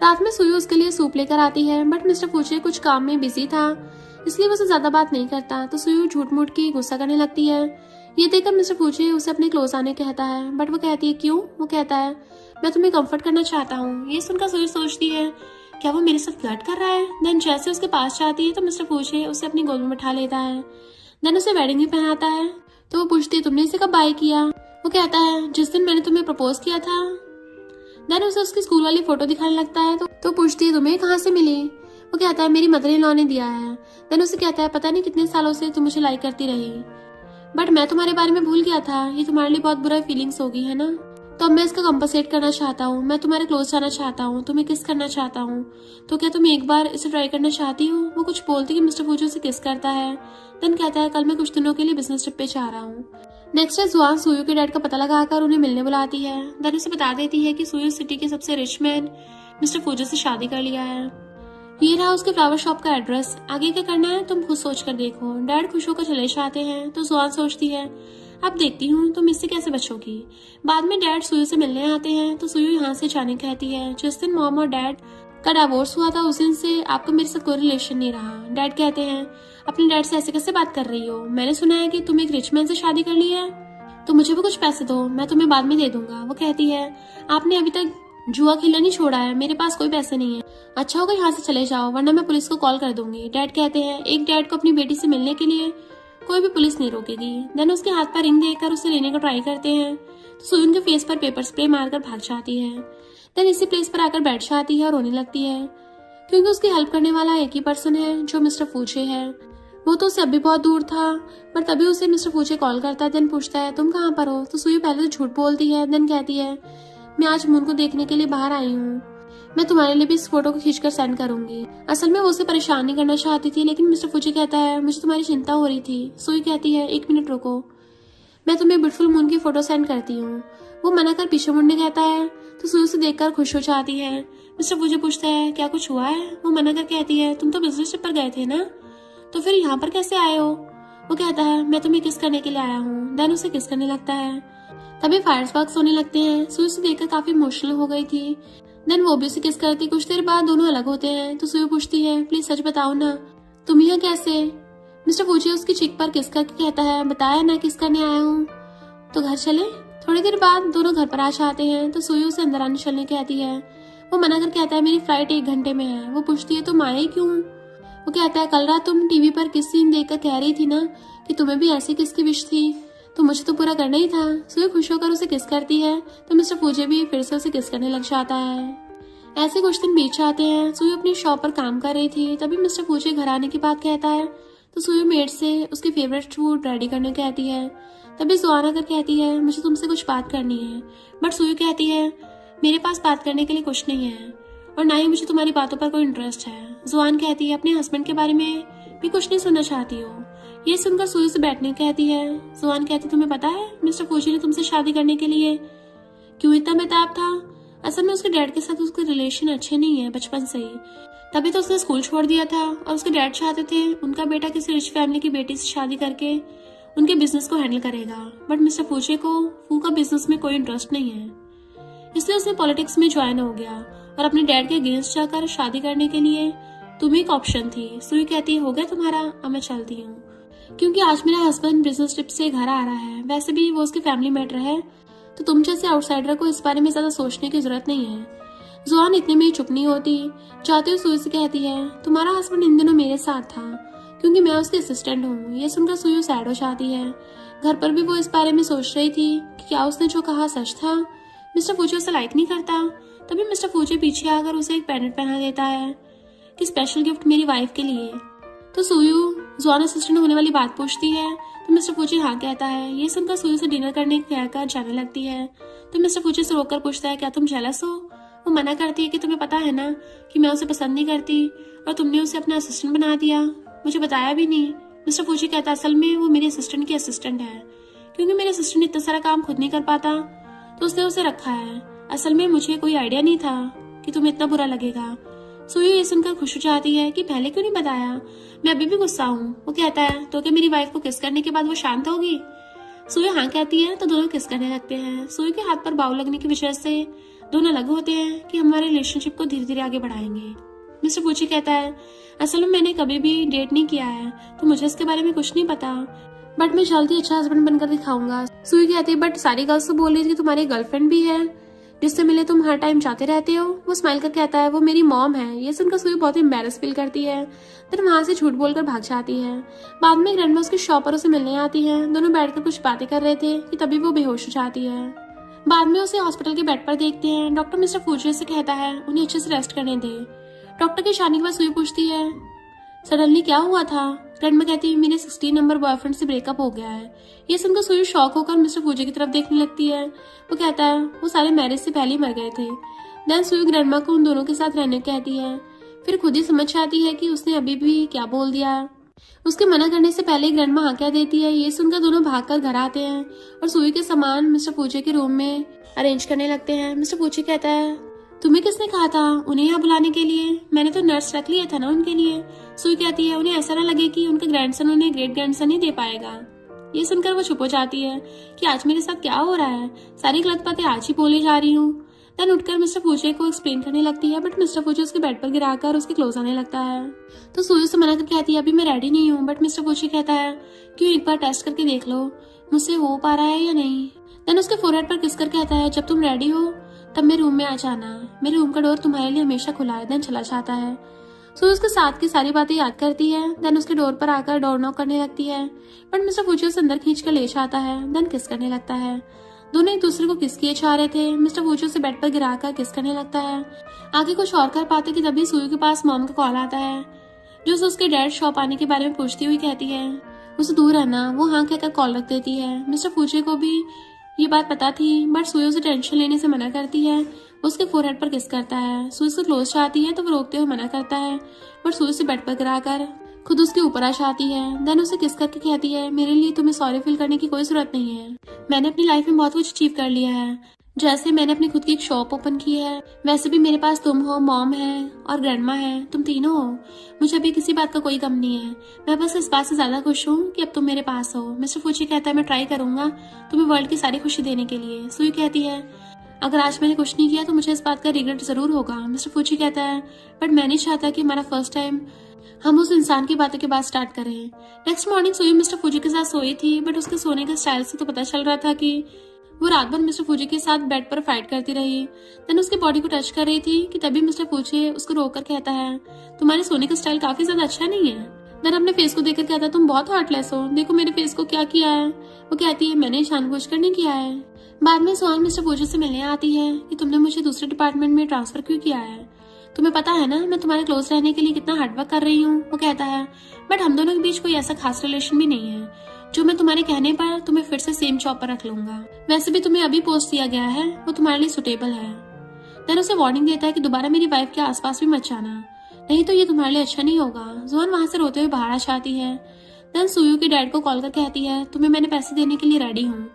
रात में सुई उसके लिए सूप लेकर आती है, बट मिस्टर फूजी कुछ काम में बिजी था इसलिए वो ज्यादा बात नहीं करता, तो सुई झूठ मूठ की गुस्सा करने लगती है। ये देखकर मिस्टर फूजी उसे अपने क्लोज आने कहता है, बट वो कहती है क्यों? वो कहता है मैं तुम्हें कंफर्ट करना चाहता हूँ। ये सुनकर सुई सोचती है क्या वो मेरे साथ फ्लर्ट कर रहा है। देन जैसे उसके पास जाती है तो मिस्टर फूजी उसे अपनी गोद में बैठा लेता है, देन उसे वेडिंग भी पहनाता है। तो वो पूछती है तुमने इसे कब बाय किया? वो कहता है जिस दिन मैंने तुम्हें प्रपोज किया था। देन उसे उसकी स्कूल वाली फोटो दिखाने लगता है तो पूछती है तुम्हें कहाँ से मिली? वो कहता है मेरी मदर इन लॉ ने दिया है। देन उसे कहता है पता नहीं कितने सालों से तुम मुझे लाइक करती रही, बट मैं तुम्हारे बारे में भूल गया था, ये तुम्हारे लिए बहुत बुरा फीलिंग्स होगी है ना, तो अब मैं इसका कंपनसेट करना चाहता हूँ। मैं तुम्हारे क्लोज जाना चाहता हूँ, तुम्हें किस करना चाहता हूँ, तो क्या तुम एक बार इसे ट्राई करना चाहती हो? वो कुछ बोलती कि मिस्टर फूजी उसे किस करता है। देन कहता है कल मैं कुछ दिनों के लिए बिजनेस ट्रिप पे जा रहा हूँ। नेक्स्ट डे जुआन सुयो के डैड का पता लगाकर उन्हें मिलने बुलाती है। देन उसे बता देती है कि सुयो सिटी के सबसे रिच मैन मिस्टर फूजी से शादी कर लिया है। ये रहा उसके फ्लावर शॉप का एड्रेस, आगे क्या करना है तुम खुद सोच कर देखो। डैड खुश होकर चले जाते हैं तो जुआन सोचती है अब देखती हूँ तुम इससे कैसे बचोगी। बाद में डैड सुयू से मिलने आते हैं तो सुयू यहाँ से जाने कहती है, जिस दिन मॉम और डैड का डिवोर्स हुआ था उस दिन से आपका मेरे साथ कोई रिलेशन नहीं रहा। डैड कहते हैं, अपने डैड से ऐसे कैसे बात कर रही हो, मैंने सुना है कि तुम एक रिच मैन से शादी कर ली है, तो मुझे भी कुछ पैसे दो, मैं तुम्हें बाद में दे दूंगा। वो कहती है, आपने अभी तक जुआ खेलना नहीं छोड़ा है, मेरे पास कोई पैसे नहीं है, अच्छा होगा यहाँ से चले जाओ वरना मैं पुलिस को कॉल कर दूंगी। डैड कहते हैं, एक डैड को अपनी बेटी से मिलने के लिए कोई भी पुलिस नहीं रोकेगी। देन उसके हाथ पर रिंग देकर उसे लेने का ट्राई करते हैं तो सुयुन के फेस पर पेपर स्प्रे मारकर भाग जाती है। देन इसी प्लेस पर आकर बैठ जाती है और रोने लगती है, क्योंकि उसकी हेल्प करने वाला एक ही पर्सन है जो मिस्टर फूचे है। वो तो उससे अभी बहुत दूर था, पर तभी उसे मिस्टर फूचे कॉल करता है। देन पूछता है, तुम कहाँ पर हो। तो सुयु पहले तो झूठ बोलती है, देन कहती है, मैं आज मून को देखने के लिए बाहर आई हूँ, मैं तुम्हारे लिए भी इस फोटो को खींचकर सेंड करूंगी। असल में वो उसे परेशान नहीं करना चाहती थी, लेकिन मिस्टर फूचे कहता है, मुझे तुम्हारी चिंता हो रही थी। सुई कहती है, एक मिनट रुको, मैं तुम्हें ब्यूटीफुल मून की फोटो सेंड करती हूँ। वो मना कर पीछे मुड़ने कहता है तो सुई उसे देखकर खुश हो जाती है। मिस्टर फूचे पूछता है, क्या कुछ हुआ है। वो मना कर कहती है, तुम तो बिजनेस ट्रिप पर गए थे ना, तो फिर यहाँ पर कैसे आए हो। वो कहता है, मैं तुम्हें किस करने के लिए आया हूँ। देन उसे किस करने लगता है। तभी फायरवर्क्स होने लगते हैं। सुई उसे देखकर काफी इमोशनल हो गई थी। देन वो भी उसे किस करती। कुछ देर बाद दोनों अलग होते हैं तो सुई पूछती है, प्लीज सच बताओ ना, तुम यहाँ कैसे। मिस्टर फूचे उसकी चिक पर किस करके कहता है, बताया ना किस करने आया हूँ, तो घर चले। थोड़ी देर बाद दोनों घर पर आ जाते हैं तो सुई उसे अंदर आने चलने कहती है। वो मना कर कहता है, मेरी फ्लाइट 1 घंटे में है। वो पूछती है, तुम आए क्यों। वो कहता है, कल रात तुम टीवी पर किस सीन देखकर कह रही थी ना कि तुम्हें भी ऐसी किसकी विश थी, तो मुझे तो पूरा करना ही था। सुई खुश होकर उसे किस करती है तो मिस्टर फूजे भी फिर से उसे किस करने लग जाता है। ऐसे कुछ दिन बीत जाते हैं। सुई अपनी शॉप पर काम कर रही थी, तभी मिस्टर फूजे घर आने की बात कहता है तो सुई मेड से उसकी फेवरेट फूड रेडी करने कहती है। तभी जुआन आकर कहती है, मुझे तुमसे कुछ बात करनी है। बट सुई कहती है, मेरे पास बात करने के लिए कुछ नहीं है और ना ही मुझे तुम्हारी बातों पर कोई इंटरेस्ट है। जुआन कहती है, अपने हस्बैंड के बारे में भी कुछ नहीं सुनना चाहती हो। ये सुनकर सुई से बैठने कहती है। जुआन कहती, तुम्हें पता है मिस्टर फूजी ने तुमसे शादी करने के लिए क्यों इतना बेताब था। असल में उसके डैड के साथ उसके रिलेशन अच्छे नहीं है बचपन से ही, तभी तो उसने स्कूल छोड़ दिया था और उसके डैड चाहते थे उनका बेटा किसी रिच फैमिली की बेटी से शादी करके उनके बिजनेस को हैंडल करेगा। बट मिस्टर फूचे को फू का बिजनेस में कोई इंटरेस्ट नहीं है, इसलिए उसने पॉलिटिक्स में ज्वाइन हो गया और अपने डैड के अगेंस्ट जाकर शादी करने के लिए तुम एक ऑप्शन थी। सुई कहती है, हो गया तुम्हारा, अब मैं चलती हूँ, क्योंकि आज मेरा हस्बैंड बिजनेस ट्रिप से घर आ रहा है। वैसे भी वो उसकी फैमिली मैटर है, तो तुम जैसे आउटसाइडर को इस बारे में ज्यादा सोचने की जरूरत नहीं है। जुआन इतने में ही चुप नहीं होती। जाते हुए सुई से कहती है, तुम्हारा हस्बैंड इन दिनों मेरे साथ था क्योंकि मैं उसकी असिस्टेंट हूँ। ये सुनकर सुई सैड हो जाती है। घर पर भी वो इस बारे में सोच रही थी कि क्या उसने जो कहा सच था। मिस्टर फूचे उसे लाइक नहीं करता। तभी मिस्टर फूचे पीछे आकर उसे एक पेंडेंट पहना देता है कि स्पेशल गिफ्ट मेरी वाइफ के लिए। तो सुयू जुआन असिस्टेंट होने वाली बात पूछती है तो मिस्टर फूचे हाँ कहता है। ये सुनकर सुयू से डिनर करने कहकर जाने लगती है तो मिस्टर फूचे से रोककर पूछता है, क्या तुम जेलस हो। वो मना करती है कि तुम्हें पता है ना कि मैं उसे पसंद नहीं करती और तुमने उसे अपना असिस्टेंट बना दिया, मुझे बताया भी नहीं। मिस्टर फूचे कहता है, असल में वो मेरे असिस्टेंट की असिस्टेंट है, क्योंकि मेरे असिस्टेंट इतना सारा काम खुद नहीं कर पाता तो उसने उसे रखा है। असल में मुझे कोई आइडिया नहीं था कि तुम्हें इतना बुरा लगेगा। सुयू ये सुनकर खुश हो जाती है कि पहले क्यों नहीं बताया, मैं अभी भी गुस्सा हूँ। वो कहता है, तो क्या मेरी वाइफ को किस करने के बाद वो शांत होगी। सुयू हाँ कहती है तो दोनों किस करने लगते हैं। सुयू के हाथ पर बाव लगने की वजह से दोनों अलग होते हैं कि हमारे रिलेशनशिप को धीरे धीरे आगे बढ़ाएंगे। मिस्टर फूची कहता है, असल में मैंने कभी भी डेट नहीं किया है तो मुझे इसके बारे में कुछ नहीं पता, बट मैं जल्दी अच्छा हस्बैंड बनकर दिखाऊंगा। सुई कहती है, बट सारी गर्ल्स तो बोल रही थी कि तुम्हारी गर्लफ्रेंड भी है जिससे मिले तुम हर टाइम जाते रहते हो। वो स्माइल कर कहता है, वो मेरी मॉम है। ये सुनकर सुई बहुत एम्बैरस फील करती है, फिर वहां से झूठ बोलकर भाग जाती है। बाद में ग्रैंडमा उसकी शॉप पर उसे मिलने आती है। दोनों बैठकर कुछ बातें कर रहे थे कि तभी वो बेहोश हो जाती है। बाद में उसे हॉस्पिटल के बेड पर देखते हैं। डॉक्टर मिस्टर फूचे से कहता है उन्हें अच्छे से रेस्ट करने दे। डॉक्टर की शादी के बाद सुई पूछती है, सडनली क्या हुआ था। ग्रैंडमा कहती है, मेरे 16 नंबर बॉयफ्रेंड से ब्रेकअप हो गया है। ये सुनकर सुई शॉक होकर मिस्टर फूजे की तरफ देखने लगती है। वो कहता है, वो सारे मैरिज से पहले ही मर गए थे। देन सुई ग्रैंडमा को उन दोनों के साथ रहने कहती है। फिर खुद ही समझ जाती है कि उसने अभी भी क्या बोल दिया। उसके मना करने से पहले ग्रैंडमा हाँ कह देती है। ये सुनकर दोनों भागकर घर आते हैं और सुई के सामान मिस्टर फूचे के रूम में अरेंज करने लगते हैं। मिस्टर फूचे कहता है, तुम्हें किसने कहा था उन्हें यहाँ बुलाने के लिए, मैंने तो नर्स रख लिया था ना उनके लिए। सुई कहती है, उन्हें ऐसा ना लगे कि उनका ग्रैंडसन उन्हें ग्रेट ग्रैंडसन ही दे पाएगा। ये सुनकर वो चुप हो जाती है कि आज मेरे साथ क्या हो रहा है, सारी गलत बातें आज ही बोली जा रही हूँ। देन उठकर मिस्टर फूचे को एक्सप्लेन करने लगती है, बट मिस्टर फूचे उसके बेड पर गिराकर उसके क्लोज आने लगता है। तो सुयू से मना करके कहती है अभी मैं रेडी नहीं हूँ, बट मिस्टर फूचे कहता है क्यों, एक बार टेस्ट करके देख लो मुझसे हो पा रहा है या नहीं। देन उसके फोरहेड पर किस कर कहता है जब तुम रेडी हो तब मेरे रूम में आ जाना, मेरे रूम का डोर तुम्हारे लिए हमेशा खुला है। देन चला जाता है। सो उसके साथ की सारी बातें याद करती है। देन उसके डोर पर आकर डोर नॉक करने लगती है, बट मिस्टर फूचे उसे अंदर खींच कर ले जाता है। देन किस करने लगता है। दोनों एक दूसरे को किस किए चाह रहे थे। मिस्टर फूचे उसे बेड पर गिराकर किस करने लगता है। आगे कुछ और कर पाते कि तभी सुयू के पास मॉम का कॉल आता है, जो उसे उसके डैड शॉप आने के बारे में पूछती हुई कहती है उसे दूर रहना। वो हाँ कहकर कॉल रख देती है। मिस्टर फूचे को भी ये बात पता थी, बट सुयू से टेंशन लेने से मना करती है। उसके फोरहेड पर किस करता है। सुयू से क्लोज चाहती है तो वो रोकते हुए मना करता है, बट सुयू से बेड पर गिराकर खुद उसके ऊपर आ जाती है। देन उसे किस करके कहती है मेरे लिए तुम्हें सॉरी फील करने की कोई जरूरत नहीं है, मैंने अपनी लाइफ में बहुत कुछ अचीव कर लिया है। जैसे मैंने अपनी खुद की एक शॉप ओपन की है, वैसे भी मेरे पास तुम हो, मॉम है और ग्रैंडमा है, तुम तीनों हो। मुझे अभी किसी बात का कोई गम नहीं है, मैं बस इस बात से ज्यादा खुश हूँ कि अब तुम मेरे पास हो। मिस्टर फूची कहता है मैं ट्राई करूंगा तुम्हें वर्ल्ड की सारी खुशी देने के लिए। सुई कहती है अगर आज मैंने कुछ नहीं किया तो मुझे इस बात का रिग्रेट जरूर होगा। मिस्टर फूची कहता है बट मैं नहीं चाहता कि हमारा फर्स्ट टाइम हम उस इंसान की बातों के बाद स्टार्ट करें। नेक्स्ट मॉर्निंग सुई मिस्टर फूजी के साथ सोई थी, बट उसके सोने के स्टाइल से तो पता चल रहा था कि वो रात भर मिस्टर फूजी के साथ बेड पर फाइट करती रही। देन उसकी बॉडी को टच कर रही थी कि तभी मिस्टर फूजी उसको रोककर कहता है तुम्हारे सोने का स्टाइल काफी ज्यादा अच्छा नहीं है। देन अपने फेस को देखकर कहता है तुम बहुत हार्टलेस हो, देखो मेरे फेस को क्या किया है। वो कहती है मैंने जानबूझकर नहीं किया है। बाद में सुहान मिस्टर फूजी से मिलने आती है कि तुमने मुझे दूसरे डिपार्टमेंट में ट्रांसफर क्यों किया है, तुम्हें पता है ना मैं तुम्हारे क्लोज रहने के लिए कितना हार्डवर्क कर रही हूँ। वो कहता है बट हम दोनों के बीच कोई ऐसा खास रिलेशन भी नहीं है जो मैं तुम्हारे कहने पर तुम्हें फिर से सेम जॉब पर रख लूंगा। वैसे भी तुम्हें अभी पोस्ट दिया गया है, वो तुम्हारे लिए सुटेबल है। देन उसे वार्निंग देता है कि दोबारा मेरी वाइफ के आसपास भी मत जाना, नहीं तो ये तुम्हारे लिए अच्छा नहीं होगा। जुआन वहां से रोते हुए बाहर आ जाती है। देन सुयू के डैड को कॉल कर कहती है तुम्हें मैंने पैसे देने के लिए रेडी हूँ,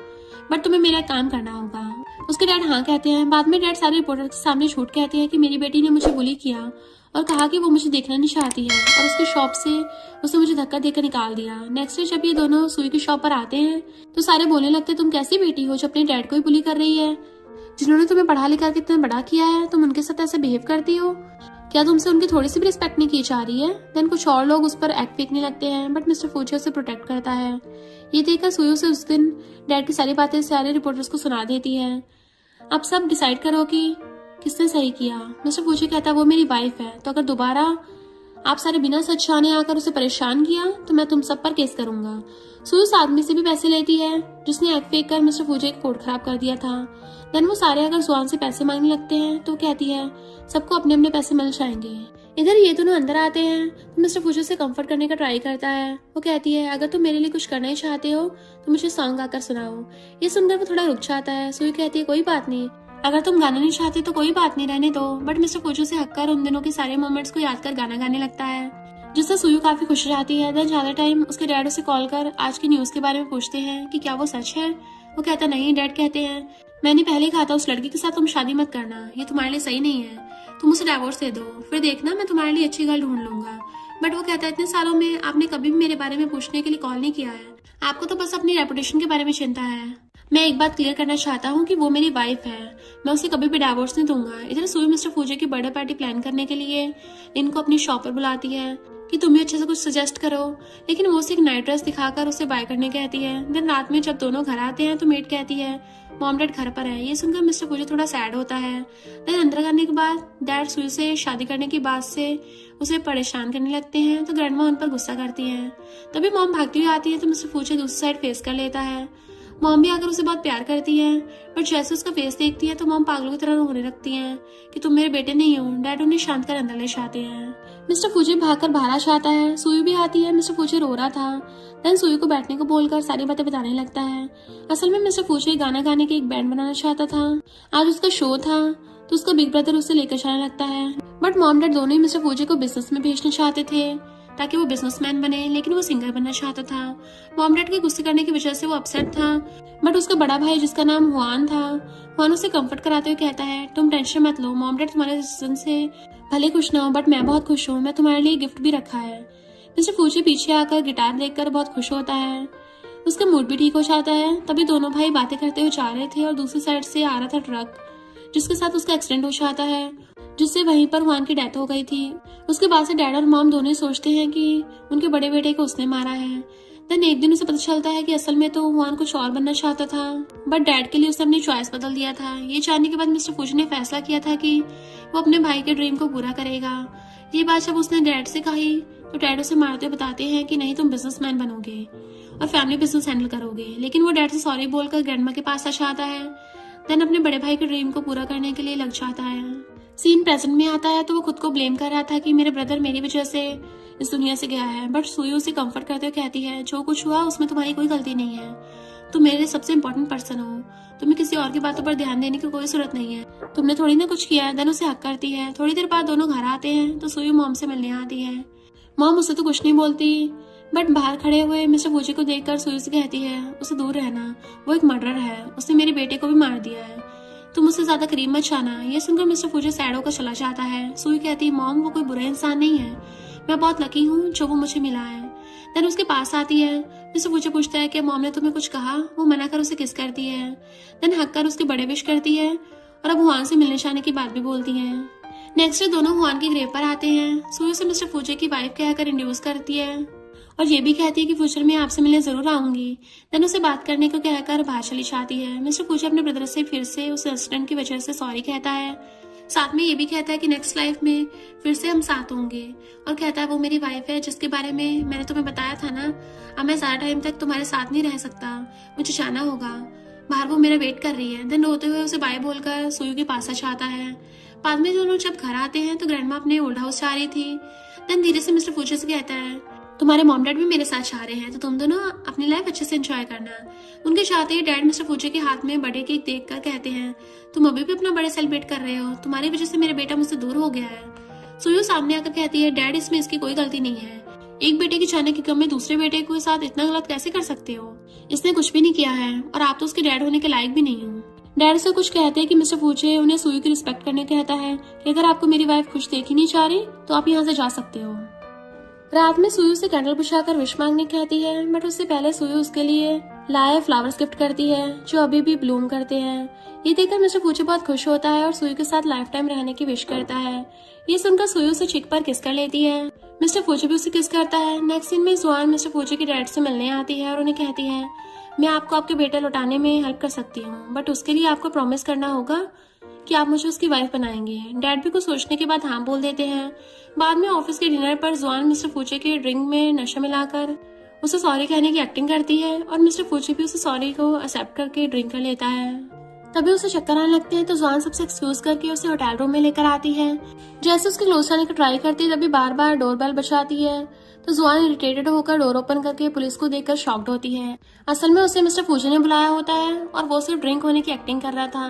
बट तुम्हें मेरा काम करना होगा। उसके डैड हाँ कहते हैं। बाद में डैड सारे रिपोर्टर के सामने झूठ कहते हैं कि मेरी बेटी ने मुझे बुली किया और कहा कि वो मुझे देखना नहीं चाहती है, और उसकी शॉप से उसने मुझे धक्का देकर निकाल दिया। नेक्स्ट डे जब ये दोनों सुई की शॉप पर आते हैं तो सारे बोलने लगते तुम कैसी बेटी हो जो अपने डैड को ही बुली कर रही है, जिन्होंने तुम्हें पढ़ा लिखा के इतना बड़ा किया है, तुम उनके साथ ऐसे बिहेव करती हो, क्या तुमसे उनकी थोड़ी सी भी रिस्पेक्ट नहीं की जा रही है। देन कुछ और लोग उस पर एक्ट फेंकने लगते हैं, बट मिस्टर फूची उसे प्रोटेक्ट करता है। ये देखकर सुयू से उस दिन डैड की सारी बातें सारे रिपोर्टर्स को सुना देती है। अब सब डिसाइड करो कि किसने सही किया। मिस्टर फूची कहता है वो मेरी वाइफ है, तो अगर दोबारा आप सारे बिना सच जाने आकर उसे परेशान किया तो मैं तुम सब पर केस करूंगा। सुयू उस आदमी से भी पैसे लेती है जिसने एक्ट फेंक कर मिस्टर फूची का कोड खराब कर दिया था। देन वो सारे अगर जुआन से पैसे मांगने लगते हैं तो कहती है सबको अपने अपने पैसे मिल जाएंगे। इधर ये दोनों अंदर आते हैं तो मिस्टर फूची से कंफर्ट करने का ट्राई करता है। वो कहती है अगर तुम मेरे लिए कुछ करना ही चाहते हो तो मुझे सॉन्ग गाकर सुनाओ। ये सुनकर वो थोड़ा रुक जाता है। सुई कहती है कोई बात नहीं, अगर तुम गाना नहीं चाहते तो कोई बात नहीं, रहने दो। बट मिस्टर फूची से हककर उन दिनों के सारे मोमेंट्स को याद कर गाना गाने लगता है, जिससे सुयू काफी खुश हो जाती है। देन ज्यादा टाइम उसके डैड उसे कॉल कर आज की न्यूज के बारे में पूछते हैं कि क्या वो सच है। वो कहता नहीं। डैड कहते हैं मैंने पहले ही कहा था उस लड़की के साथ तुम शादी मत करना, ये तुम्हारे लिए सही नहीं है, तुम उसे डिवोर्स दे दो, फिर देखना मैं तुम्हारे लिए अच्छी गर्ल ढूंढ लूंगा। बट वो कहता है इतने सालों में आपने कभी भी मेरे बारे में पूछने के लिए कॉल नहीं किया है, आपको तो बस अपनी रेपुटेशन के बारे में चिंता है। मैं एक बात क्लियर करना चाहता हूँ कि वो मेरी वाइफ है, मैं उसे कभी भी डिवोर्स नहीं दूंगा। इधर सुई मिस्टर फूजी की बर्थडे पार्टी प्लान करने के लिए इनको अपनी शॉप पर बुलाती है कि तुम्हें अच्छे से कुछ सजेस्ट करो, लेकिन वो उसे एक नाइट ड्रेस दिखाकर उसे बाय करने कहती है। देन रात में जब दोनों घर आते हैं तो मेड कहती है मॉम डैड घर पर है। ये सुनकर मिस्टर फूजी थोड़ा सैड होता है। देन अंदर करने के बाद डैड सुई से शादी करने की बात से उसे परेशान करने लगते हैं, तो ग्रैंडमा उन पर गुस्सा करती है। तभी मॉम भागती हुई आती है तो मिस्टर फूजी दूसरी साइड फेस कर लेता है। मॉम भी आकर उसे बहुत प्यार करती है, बट जैसे उसका फेस देखती है तो मॉम पागलों की तरह रोने लगती है कि तुम मेरे बेटे नहीं हो। डैड उन्हें शांत कर अंदर ले जाते हैं। मिस्टर फूजी भागकर बाहर आ जाता है। सुई भी आती है। मिस्टर फूजी रो रहा था। देन सुई को बैठने को बोलकर सारी बातें बताने लगता है। असल में मिस्टर फूजी गाना गाने के एक बैंड बनाना चाहता था, आज उसका शो था, तो उसका बिग ब्रदर उसे लेकर जाने लगता है। बट मॉम डैड दोनों ही मिस्टर फूजी को बिजनेस में भेजना चाहते थे ताकि वो बिजनेसमैन बने, लेकिन वो सिंगर बनना चाहता था। मॉम डैड के गुस्से करने की वजह से वो अपसेट था, बट उसका बड़ा भाई जिसका नाम हुआन था, हुआन उसे कंफर्ट कराते हुए कहता है तुम टेंशन मत लो, मॉम डैड तुम्हारे डिसीजन से भले खुश ना हो बट मैं बहुत खुश हूँ, मैं तुम्हारे लिए गिफ्ट भी रखा है। मिस्टर फूजी पीछे आकर गिटार देखकर बहुत खुश होता है। उसका मूड भी ठीक हो जाता है। तभी दोनों भाई बातें करते हुए जा रहे थे और दूसरी साइड से आ रहा था ट्रक, जिसके साथ उसका एक्सीडेंट हो जाता है, जिससे वहीं पर हुआन की डेथ हो गई थी। उसके बाद से डैड और मॉम दोनों ही सोचते हैं कि उनके बड़े बेटे को उसने मारा है। देन एक दिन उसे पता चलता है कि असल में तो हुआन कुछ और बनना चाहता था, बट डैड के लिए उसने अपनी चॉइस बदल दिया था। ये जानने के बाद मिस्टर फूजी ने फैसला किया था कि वो अपने भाई के ड्रीम को पूरा करेगा। ये बात जब उसने डैड से कही तो डैड उसे मारते हुए बताते हैं कि नहीं, तुम बिजनेसमैन बनोगे और फैमिली बिजनेस हैंडल करोगे। लेकिन वो डैड से सॉरी बोलकर ग्रैंडमा के पास आ जाता है। देन अपने बड़े भाई के ड्रीम को पूरा करने के लिए लग जाता है। सीन प्रेजेंट में आता है तो वो खुद को ब्लेम कर रहा था कि मेरे ब्रदर मेरी वजह से इस दुनिया से गया है, बट सुई उसे कंफर्ट करते हुए कहती है जो कुछ हुआ उसमें तुम्हारी कोई गलती नहीं है, तुम मेरे सबसे इम्पोर्टेंट पर्सन हो, तुम्हें किसी और की बातों पर ध्यान देने की कोई जरूरत नहीं है, तुमने थोड़ी ना कुछ किया है। देन उसे हक करती है। थोड़ी देर बाद दोनों घर आते हैं तो सुई मॉम से मिलने आती है। मॉम उससे तो कुछ नहीं बोलती, बट बाहर खड़े हुए मिस्टर फूजी को देखकर सुई से कहती है उसे दूर रहना, वो एक मर्डरर है, उसने मेरे बेटे को भी मार दिया है, तुम उससे ज्यादा करीब मत जाना। ये सुनकर मिस्टर फूजी सैड होकर चला जाता है। सुई कहती है मॉम वो कोई बुरा इंसान नहीं है, मैं बहुत लकी हूँ जो वो मुझे मिला है। देन उसके पास आती है। मिस्टर फूजी पूछता है कि मॉम ने तुम्हें कुछ कहा। वो मना कर उसे किस करती है। देन हक कर उसके बड़े विश करती है और अब हुआन से मिलने जाने की बात भी बोलती है। नेक्स्ट डे दोनों हुआन की ग्रेव पर आते हैं। सुई से मिस्टर फूजी की वाइफ कहकर इंट्रोड्यूस करती है और ये भी कहती है कि फ्यूचर में आपसे मिलने जरूर आऊंगी। देन उसे बात करने को कहकर बाहर चली जाती है। मिस्टर फूजी अपने ब्रदर से फिर से उस इंसिडेंट की वजह से सॉरी कहता है। साथ में ये भी कहता है कि नेक्स्ट लाइफ में फिर से हम साथ होंगे और कहता है वो मेरी वाइफ है जिसके बारे में मैंने तुम्हें बताया था ना, अब मैं ज्यादा टाइम तक तुम्हारे साथ नहीं रह सकता, मुझे जाना होगा, बाहर वो मेरा वेट कर रही है। देन रोते हुए उसे बाय बोलकर सुई के पास आ जाता है। बाद में दोनों जब घर आते हैं तो ग्रैंडमा अपने ओल्ड हाउस जा रही थी। देन धीरे से मिस्टर फूजी से कहता है तुम्हारे मॉम डैड भी मेरे साथ जा रहे हैं तो तुम दोनों अपनी लाइफ अच्छे से एंजॉय करना। उनके चाहते ही डैड मिस्टर फूजी के हाथ में बर्थडे केक देखकर कहते हैं तुम अभी भी अपना बर्थडे सेलिब्रेट कर रहे हो, तुम्हारी वजह से मेरा बेटा मुझसे दूर हो गया है। सुयू सामने आकर कहती है डैड इसमें इसकी कोई गलती नहीं है, एक बेटे की जाने की कम में दूसरे बेटे के साथ इतना गलत कैसे कर सकते हो, इसने कुछ भी नहीं किया है और आप तो उसके डैड होने के लायक भी नहीं हो। डैड से कुछ कहते हैं कि मिस्टर फूजी उन्हें सुई की रिस्पेक्ट करने कहता है कि अगर आपको मेरी वाइफ खुश देखी नहीं चाह रही तो आप यहाँ से जा सकते हो। रात में सुई से कैंडल बुझाकर विश मांगने कहती है, बट उससे पहले सुई उसके लिए लाए फ्लावर्स गिफ्ट करती है जो अभी भी ब्लूम करते हैं। ये देखकर मिस्टर फूजी बहुत खुश होता है और सुई के साथ लाइफ टाइम रहने की विश करता है। ये सुनकर सुई उसे चिक पर किस कर लेती है। मिस्टर फूजी भी उसे किस करता है। नेक्स्ट सीन में जुआन मिस्टर फूजी के डैड से मिलने आती है और उन्हें कहती है मैं आपको आपके बेटा लौटाने में हेल्प कर सकती हूँ, बट उसके लिए आपको प्रॉमिस करना होगा कि आप मुझे उसकी वाइफ बनाएंगे। डैड भी कुछ सोचने के बाद हाँ बोल देते हैं। बाद में ऑफिस के डिनर पर जुआन मिस्टर फूजी के ड्रिंक में नशा मिलाकर उसे सॉरी कहने की एक्टिंग करती है और मिस्टर फूजी भी उसे सॉरी को एक्सेप्ट करके ड्रिंक कर लेता है। तभी उसे चक्कर आने लगते हैं तो जुआन सबसे एक्सक्यूज करके उसे होटल रूम में लेकर आती है। जैसे उसके क्लोज जाने का ट्राई करती है तभी बार बार डोरबेल बजाती है तो जुआन इरिटेटेड होकर डोर ओपन करके पुलिस को देखकर शॉक्ड होती है। असल में उसे मिस्टर फूजी ने बुलाया होता है और वो सिर्फ ड्रिंक होने की एक्टिंग कर रहा था।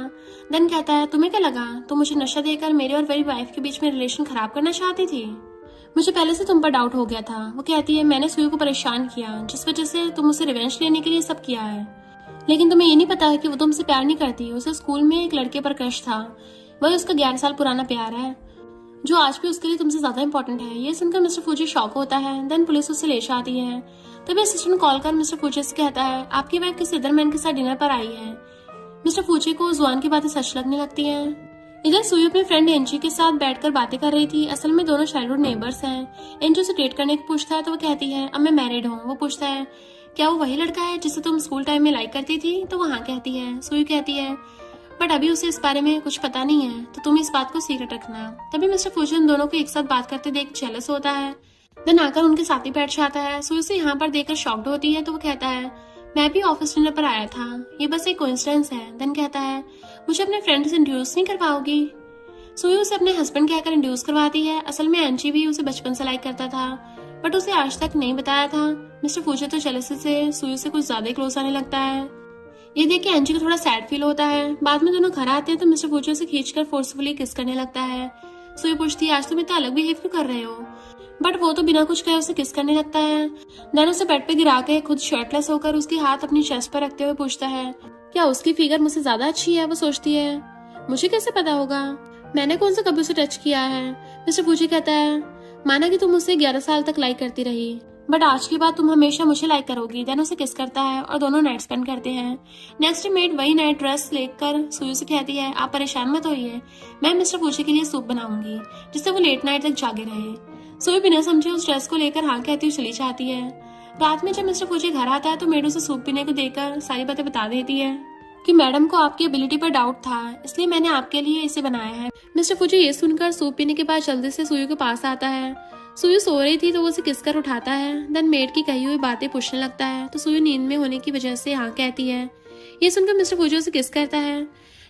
देन कहता है तुम्हें क्या लगा तुम मुझे नशा देकर मेरे और मेरी वाइफ के बीच में रिलेशन खराब करना चाहती थी, मुझे पहले से तुम पर डाउट हो गया था। वो कहती है मैंने सुई को परेशान किया जिस वजह से तुम उसे रिवेंज लेने के लिए सब किया है, लेकिन तुम्हें ये नहीं पता है कि वो तुमसे प्यार नहीं करती, उसे स्कूल में एक लड़के पर क्रश था, वही उसका 11 साल पुराना प्यार है जो आज भी उसके लिए तुमसे ज्यादा इंपॉर्टेंट है। ये सुनकर मिस्टर फूजी शॉक होता है। देन पुलिस उसे ले जाती है। तभी असिस्टेंट कॉल कर मिस्टर फूजी से कहता है आपकी वाइफ किसी अदर मैन के साथ डिनर पर आई है। मिस्टर फूजी को जुआन की बातें सच लगने लगती हैं। इधर सुई अपने फ्रेंड एंजी के साथ बैठकर बातें कर रही थी। असल में दोनों चाइल्डहुड नेबर्स हैं। एंजी उसे डेट करने को पूछता है तो वो कहती है अब मैं मैरिड हूँ। वो पूछता है क्या वो वही लड़का है जिसे तुम स्कूल टाइम में लाइक करती थी, तो वो हाँ कहती है। सुई कहती है बट अभी उसे इस बारे में कुछ पता नहीं है तो तुम इस बात को सीक्रेट रखना। तभी मिस्टर फूजी उन दोनों को एक साथ बात करते देख जेलस होता है। देन आकर उनके साथ ही बैठ जाता है। सुई उसे यहाँ पर देखकर शॉक्ड होती है तो वो कहता है मैं भी ऑफिस डिनर पर आया था, ये बस एक कोइंसिडेंस है। देन कहता है मुझे अपने फ्रेंड से इंट्रोड्यूस नहीं करवाओगी। सुई उसे अपने हस्बैंड कहकर इंट्रोड्यूस करवाती है। असल में एंजी भी उसे बचपन से लाइक करता था बट उसे आज तक नहीं बताया था। मिस्टर फूजी तो जेलसी से सुई से कुछ ज्यादा क्लोज आने लगता है। ये देख के एंजी को थोड़ा सैड फील होता है। बाद में दोनों घर आते हैं तो मिस्टर फूजी उसे खींचकर फोर्सफुली किस करने लगता है। सुई पूछती है आज तुम इतना अलग बिहेव क्यों कर रहे हो, बट वो तो बिना कुछ कहे उसे किस करने लगता है। देन उसे बेड पे गिरा के खुद शर्टलेस होकर उसके हाथ अपनी चेस्ट पर रखते हुए पूछता है क्या उसकी फिगर मुझसे ज्यादा अच्छी है। वो सोचती है मुझे कैसे पता होगा, मैंने कौन सा कभी उसे टच किया है। मिस्टर फूजी कहता है माना कि तुम मुझसे 11 साल तक लाइक करती रही, बट आज के बाद तुम हमेशा मुझे लाइक करोगी। देन उसे किस करता है और दोनों नाइट स्पेंड करते हैं। नेक्स्ट मेड वही नाइट ड्रेस लेकर सुयू से कहती है, आप परेशान मत होइए, मैं मिस्टर फूजी के लिए सूप बनाऊंगी जिससे वो लेट नाइट तक जागे रहे। सुयू बिना समझे उस ड्रेस को लेकर हाँ कहती हुई चली जाती है। रात में जब मिस्टर फूजी घर आता है तो मेड उसे सूप पीने को देकर सारी बातें बता देती है कि मैडम को आपकी एबिलिटी पर डाउट था, इसलिए मैंने आपके लिए इसे बनाया है। मिस्टर फूजी ये सुनकर सूप पीने के बाद जल्दी से सुयू के पास आता है। सुयू सो रही थी तो वो उसे किस कर उठाता है। देन मेड की कही हुई बातें पूछने लगता है तो सुयू नींद में होने की वजह से हाँ कहती है। ये सुनकर मिस्टर फूजी उसे किस करता है।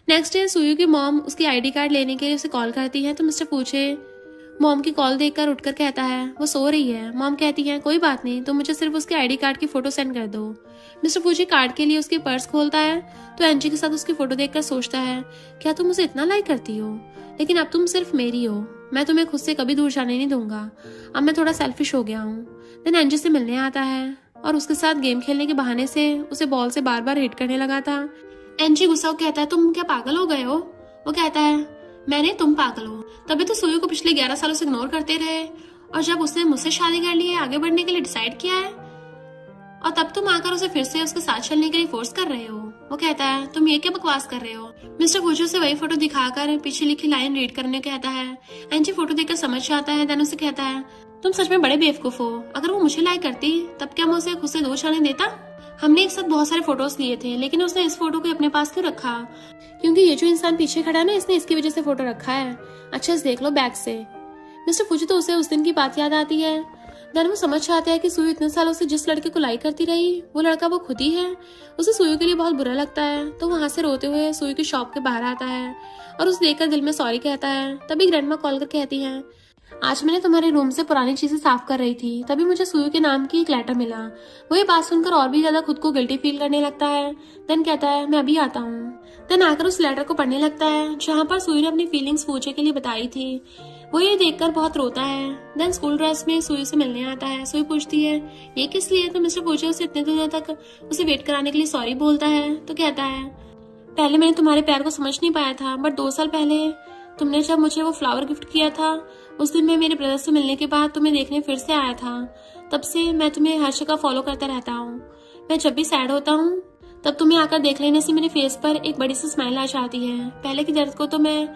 नेक्स्ट डे सुयू की मॉम उसकी आईडी कार्ड लेने के लिए उसे कॉल करती है तो मिस्टर फूजी मॉम की कॉल देखकर उठकर कहता है वो सो रही है। मॉम कहती है कोई बात नहीं, तो मुझे सिर्फ उसके आईडी कार्ड की फोटो सेंड कर दो। मिस्टर फूजी कार्ड के लिए उसके पर्स खोलता है तो एंजी के साथ उसकी फोटो देखकर सोचता है, क्या तुम उसे इतना लाइक करती हो, लेकिन अब तुम सिर्फ मेरी हो, मैं तुम्हें खुद से कभी दूर जाने नहीं दूंगा, अब मैं थोड़ा सेल्फिश हो गया हूँ। देन एंजी से मिलने आता है और उसके साथ गेम खेलने के बहाने से उसे बॉल से बार बार हिट करने लगा था। एंजी गुस्सा होकर कहता है, तुम क्या पागल हो गए हो? वो कहता है, मैंने तुम पागल हो, तभी तो सुयू को पिछले 11 सालों से इग्नोर करते रहे, और जब उसने मुझसे शादी कर ली है, आगे बढ़ने के लिए डिसाइड किया है, और तब तुम आकर उसे फिर से उसके साथ चलने के लिए फोर्स कर रहे हो। वो कहता है, तुम ये क्या बकवास कर रहे हो? मिस्टर फूजी से वही फोटो दिखाकर पीछे लिखी लाइन रीड करने कहता है। एंजी फोटो देखकर समझ जाता है। देन उसे कहता है, तुम सच में बड़े बेवकूफ हो, अगर वो मुझे लाइक करती तब क्या मैं उसे खुद से दूर जाने देता? हमने एक साथ बहुत सारे फोटोज लिए थे, लेकिन उसने इस फोटो को अपने पास क्यों रखा? क्योंकि ये जो इंसान पीछे खड़ा है ना, इसने इसकी वजह से फोटो रखा है। अच्छा से देख लो बैक से। मिस्टर फूजी तो उसे उस दिन की बात याद आती है। देन वो समझ जाता है कि सुयू इतने सालों से जिस लड़के को लाइक करती रही, वो लड़का वो खुद ही है। उसे सुयू के लिए बहुत बुरा लगता है, तो वहां से रोते हुए सुयू की शॉप के बाहर आता है और उसे देखकर दिल में सॉरी कहता है। तभी ग्रैंडमा कॉल कर कहती है, आज मैंने तुम्हारे रूम से पुरानी चीजें साफ कर रही थी, तभी मुझे सुयू के नाम की एक लेटर मिला। वो ये बात सुनकर और भी ज्यादा खुद को गिल्टी फील करने लगता है। देन कहता है, मैं अभी आता हूँ। देन आकर उस लेटर को पढ़ने लगता है जहाँ पर सुयू ने अपनी फीलिंग्स फूजे के लिए बताई थी। वो ये देखकर बहुत रोता है। देन स्कूल ड्रेस में सुयू से मिलने आता है। सुयू पूछती है, ये किस लिए? तो मिस्टर फूजे उसे इतने दिनों तक उसे वेट कराने के लिए सॉरी बोलता है। तो कहता है, पहले मैंने तुम्हारे प्यार को समझ नहीं पाया था, बट 2 साल पहले तुमने जब मुझे वो फ्लावर गिफ्ट किया था, उस दिन मैं मेरे ब्रदर से मिलने के बाद तुम्हें देखने फिर से आया था। तब से मैं तुम्हें हर जगह फॉलो करता रहता हूँ। मैं जब भी सैड होता हूँ तब तुम्हें आकर देख लेने से मेरे फेस पर एक बड़ी सी स्माइल आ जाती है। पहले की दर्द को तो मैं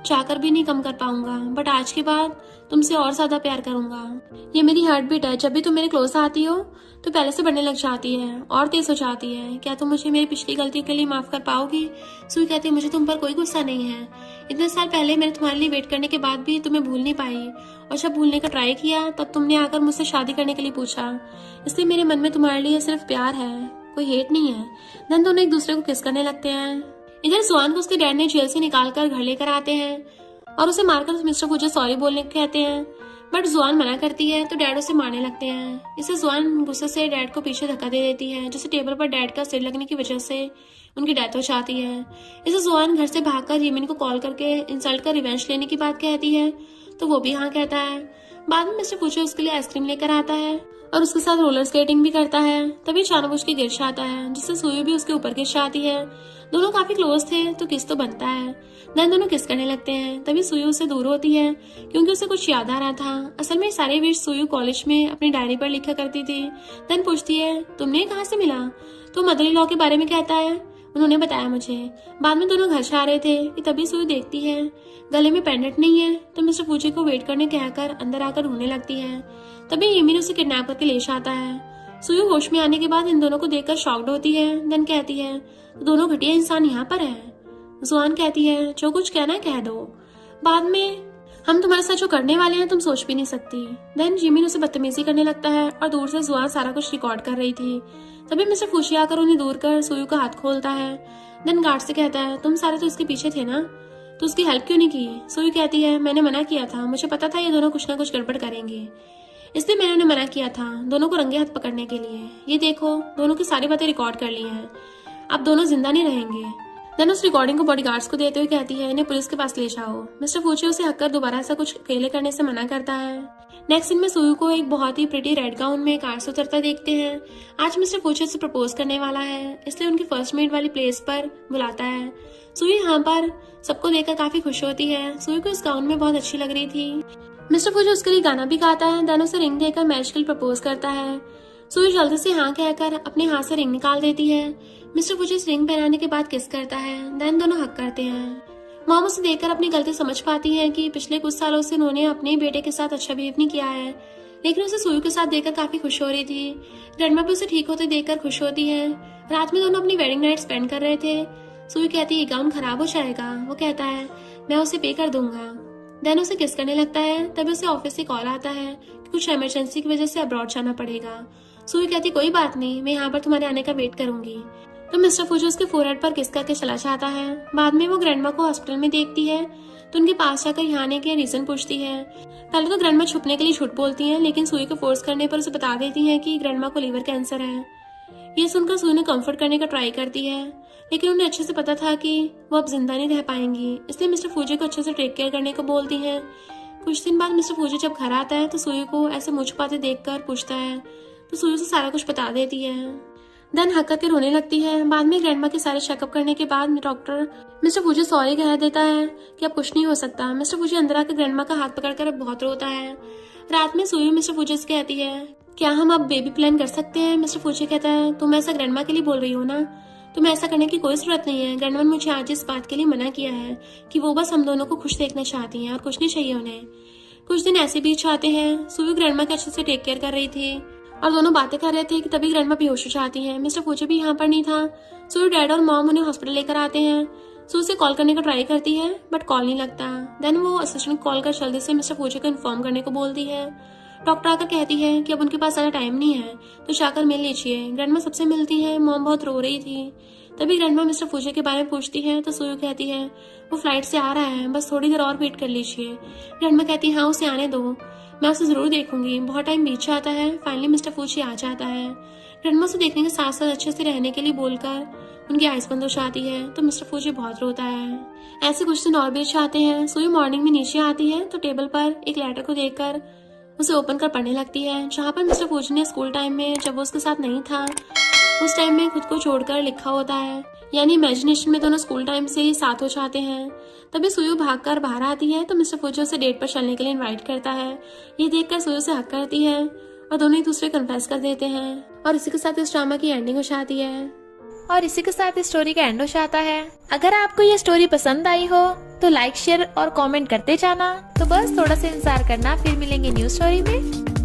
चाहकर भी नहीं कम कर पाऊंगा, बट आज के बाद तुमसे और ज्यादा प्यार करूंगा। ये मेरी हार्ट बीट है, जब भी तुम मेरे क्लोज आती हो तो पहले से बढ़ने लग जाती है और तेज हो जाती है। क्या तुम मुझे मेरी पिछली गलती के लिए माफ कर पाओगी? सुई कहती है, मुझे तुम पर कोई गुस्सा नहीं है। इतने साल पहले मैंने तुम्हारे लिए वेट करने के बाद भी तुम्हें भूल नहीं पाई, और जब भूलने का ट्राई किया तब तुमने आकर मुझसे शादी करने के लिए पूछा। इसलिए मेरे मन में तुम्हारे लिए सिर्फ प्यार है, कोई हेट नहीं है। देन दोनों एक दूसरे को किस करने लगते हैं। इधर जुआन को उसके डैड ने जेल से निकाल कर घर लेकर आते हैं और उसे मारकर मिस्टर फूजे सॉरी बोलने को कहते हैं, बट जुआन मना करती है तो डैड उसे मारने लगते हैं। इसे जुआन गुस्से से डैड को पीछे धक्का दे देती है, जिससे टेबल पर डैड का सिर लगने की वजह से उनकी डेथ हो जाती है। इसे जुआन घर से भागकर जिमिन को कॉल करके इंसल्ट कर रिवेंज लेने की बात कहती है, तो वो भी हाँ कहता है। बाद में मिस्टर फूजे उसके लिए आइसक्रीम लेकर आता है और उसके साथ रोलर स्केटिंग भी करता है। तभी जानबूझ के गिर जाता है, जिससे सुई भी उसके ऊपर गिर जाती है। दोनों काफी क्लोज थे तो किस तो बनता है। देन दोनों किस करने लगते हैं। तभी सुयू उससे दूर होती है क्योंकि उसे कुछ याद आ रहा था। असल में सारे विश सुयू कॉलेज में अपनी डायरी पर लिखा करती थी। देन पूछती है, तुमने कहाँ से मिला? तो मदर इन लॉ के बारे में कहता है, उन्होंने बताया मुझे। बाद में दोनों घर जा रहे थे कि तभी सुयू देखती है गले में पेंडेंट नहीं है, तो मिस्टर फूजे को वेट करने कहकर अंदर आकर ढूंढने लगती है। तभी यमीन उसे किडनैप करके ले जाता है। सुयू होश में आने के बाद इन दोनों को देखकर शॉक्ड होती है। देन कहती है, दोनों घटिया इंसान यहाँ पर है। जुआन कहती है, जो कुछ कहना है कह दो, बाद में हम तुम्हारे साथ जो करने वाले हैं तुम सोच भी नहीं सकती। देन जिमिन उसे बदतमीजी करने लगता है और दूर से जुआन सारा कुछ रिकॉर्ड कर रही थी। तभी मिस्टर फूजी आकर उन्हें दूर कर सुयू का हाथ खोलता है। देन गार्ड से कहता है, तुम सारे तो इसके पीछे थे ना, तो उसकी हेल्प क्यों नहीं की? सुयू कहती है, मैंने मना किया था, मुझे पता था ये दोनों कुछ ना कुछ गड़बड़ करेंगे, इसलिए मैंने उन्हें मना किया था दोनों को रंगे हाथ पकड़ने के लिए। ये देखो, दोनों की सारी बातें रिकॉर्ड कर ली हैं, अब दोनों जिंदा नहीं रहेंगे। देन उस रिकॉर्डिंग को बॉडीगार्ड्स को देते हुए कहती है, इन्हें पुलिस के पास ले जाओ। मिस्टर फूजी उसे हक कर दोबारा ऐसा कुछ अकेले करने से मना करता है। नेक्स्ट सीन में सुयू को एक बहुत ही प्रिटी रेड गाउन में कार से उतरता देखते हैं। आज मिस्टर फूजी उसे प्रपोज करने वाला है, इसलिए उनकी फर्स्ट मीट वाली प्लेस पर बुलाता है। सुयू यहाँ पर सबको देखकर काफी खुश होती है। सुयू को इस गाउन में बहुत अच्छी लग रही थी। मिस्टर फूजो उसके लिए गाना भी गाता है। देन उसे रिंग देकर मैरिज के लिए प्रपोज करता है। सुई जल्दी से हाँ कहकर अपने हाथ से रिंग निकाल देती है। मिस्टर फूजो इस रिंग पहनाने के बाद किस करता है। देन दोनों हक करते हैं। मॉम उसे देखकर अपनी गलती समझ पाती है कि पिछले कुछ सालों से उन्होंने अपने बेटे के साथ अच्छा बिहेव नहीं किया है, लेकिन उसे सुई के साथ देखकर काफी खुश हो रही थी। ग्रैंडमा भी उसे ठीक होते देखकर खुश होती है। रात में दोनों अपनी वेडिंग नाइट स्पेंड कर रहे थे। सुई कहती है गाउन खराब हो जाएगा। वो कहता है मैं उसे पे कर दूंगा। देन उसे किस करने लगता है। तभी उसे ऑफिस से कॉल आता है कि कुछ इमरजेंसी की वजह से अब्रॉड जाना पड़ेगा। सुई कहती कोई बात नहीं, मैं यहाँ पर तुम्हारे आने का वेट करूंगी। तो मिस्टर फूजो उसके फोरहेड पर किस करके चला जाता है। बाद में वो ग्रैंडमा को हॉस्पिटल में देखती है तो उनके पास जाकर यहाँ आने के रीजन पूछती है। पहले तो ग्रैंडमा छुपने के लिए झूठ बोलती है, लेकिन सुई को फोर्स करने पर उसे बता देती है कि ग्रैंडमा को लीवर कैंसर है। ये सुनकर सुई ने कंफर्ट करने का ट्राई करती है, लेकिन उन्हें अच्छे से पता था कि वो अब जिंदा नहीं रह पाएंगी, इसलिए मिस्टर फूजो को अच्छे से टेक केयर करने को बोलती है। कुछ दिन बाद मिस्टर फूजो जब घर आता है तो सुई को ऐसे मुंह छुपाते देखकर पूछता है, तो सुई उसे सारा कुछ बता देती है। देन हक करके रोने लगती है। बाद में ग्रैंडमा के सारे चेकअप करने के बाद डॉक्टर मिस्टर फूजो सॉरी कह देता है कि अब कुछ नहीं हो सकता। मिस्टर फूजो अंदर आकर ग्रैंडमा का हाथ पकड़कर बहुत रोता है। रात में सुई मिस्टर फूजो से कहती है क्या हम अब बेबी प्लान कर सकते हैं। मिस्टर फूजो कहता है तुम ऐसा ग्रैंडमा के लिए बोल रही हो ना, तुम्हें ऐसा करने की कोई जरूरत नहीं है। ग्रैंडमा ने मुझे आज इस बात के लिए मना किया है कि वो बस हम दोनों को खुश देखना चाहती हैं और कुछ नहीं चाहिए उन्हें। कुछ दिन ऐसे बीत जाते हैं। सुई ग्रैंडमा के अच्छे से टेक केयर कर रही थी और दोनों बातें कर रहे थे कि तभी ग्रैंडमा बेहोश हो जाती हैं। मिस्टर फूजो भी यहाँ पर नहीं था। सुई डैड और मॉम उन्हें हॉस्पिटल लेकर आते हैं। सुई से कॉल करने का ट्राई करती है बट कॉल नहीं लगता। देन वो असिस्टेंट कॉल कर जल्दी से मिस्टर फूजो को इन्फॉर्म करने को बोलती है। डॉक्टर आकर कहती है कि अब उनके पास ज्यादा टाइम नहीं है तो जाकर मिल लीजिए। ग्रैंडमा सबसे मिलती है। मॉम बहुत रो रही थी। तभी ग्रैंडमा मिस्टर फूजो के बारे में पूछती है तो सुई कहती है वो फ्लाइट से आ रहा है, बस थोड़ी देर और वेट कर लीजिए। ग्रैंडमा कहती है हाँ उसे आने दो, मैं उसे जरूर देखूंगी। बहुत टाइम बीत जाता है। फाइनली मिस्टर फूजो आ जाता है। ग्रैंडमा से देखने के साथ साथ अच्छे से रहने के लिए बोलकर उनकी आइज बंद हो जाती है तो मिस्टर फूजो बहुत रोता है। ऐसे कुछ दिन और बीत जाते हैं। सुई मॉर्निंग में नीचे आती है तो टेबल पर एक लेटर को देखकर उसे ओपन कर पढ़ने लगती है, जहाँ पर मिस्टर फूजो ने स्कूल टाइम में जब वो उसके साथ नहीं था उस टाइम में खुद को छोड़कर लिखा होता है। यानी इमेजिनेशन में दोनों स्कूल टाइम से ही साथ हो जाते हैं। तभी सुई भागकर बाहर आती है तो मिस्टर फूजो उसे डेट पर चलने के लिए इनवाइट करता है। ये देखकर सुई उसे हक करती है और दोनों एक दूसरे कन्फेस कर देते हैं और इसी के साथ इस ड्रामा की एंडिंग हो जाती है। और इसी के साथ इस स्टोरी का एंड हो जाता है। अगर आपको ये स्टोरी पसंद आई हो तो लाइक शेयर और कमेंट करते जाना। तो बस थोड़ा सा इंतजार करना, फिर मिलेंगे न्यू स्टोरी में।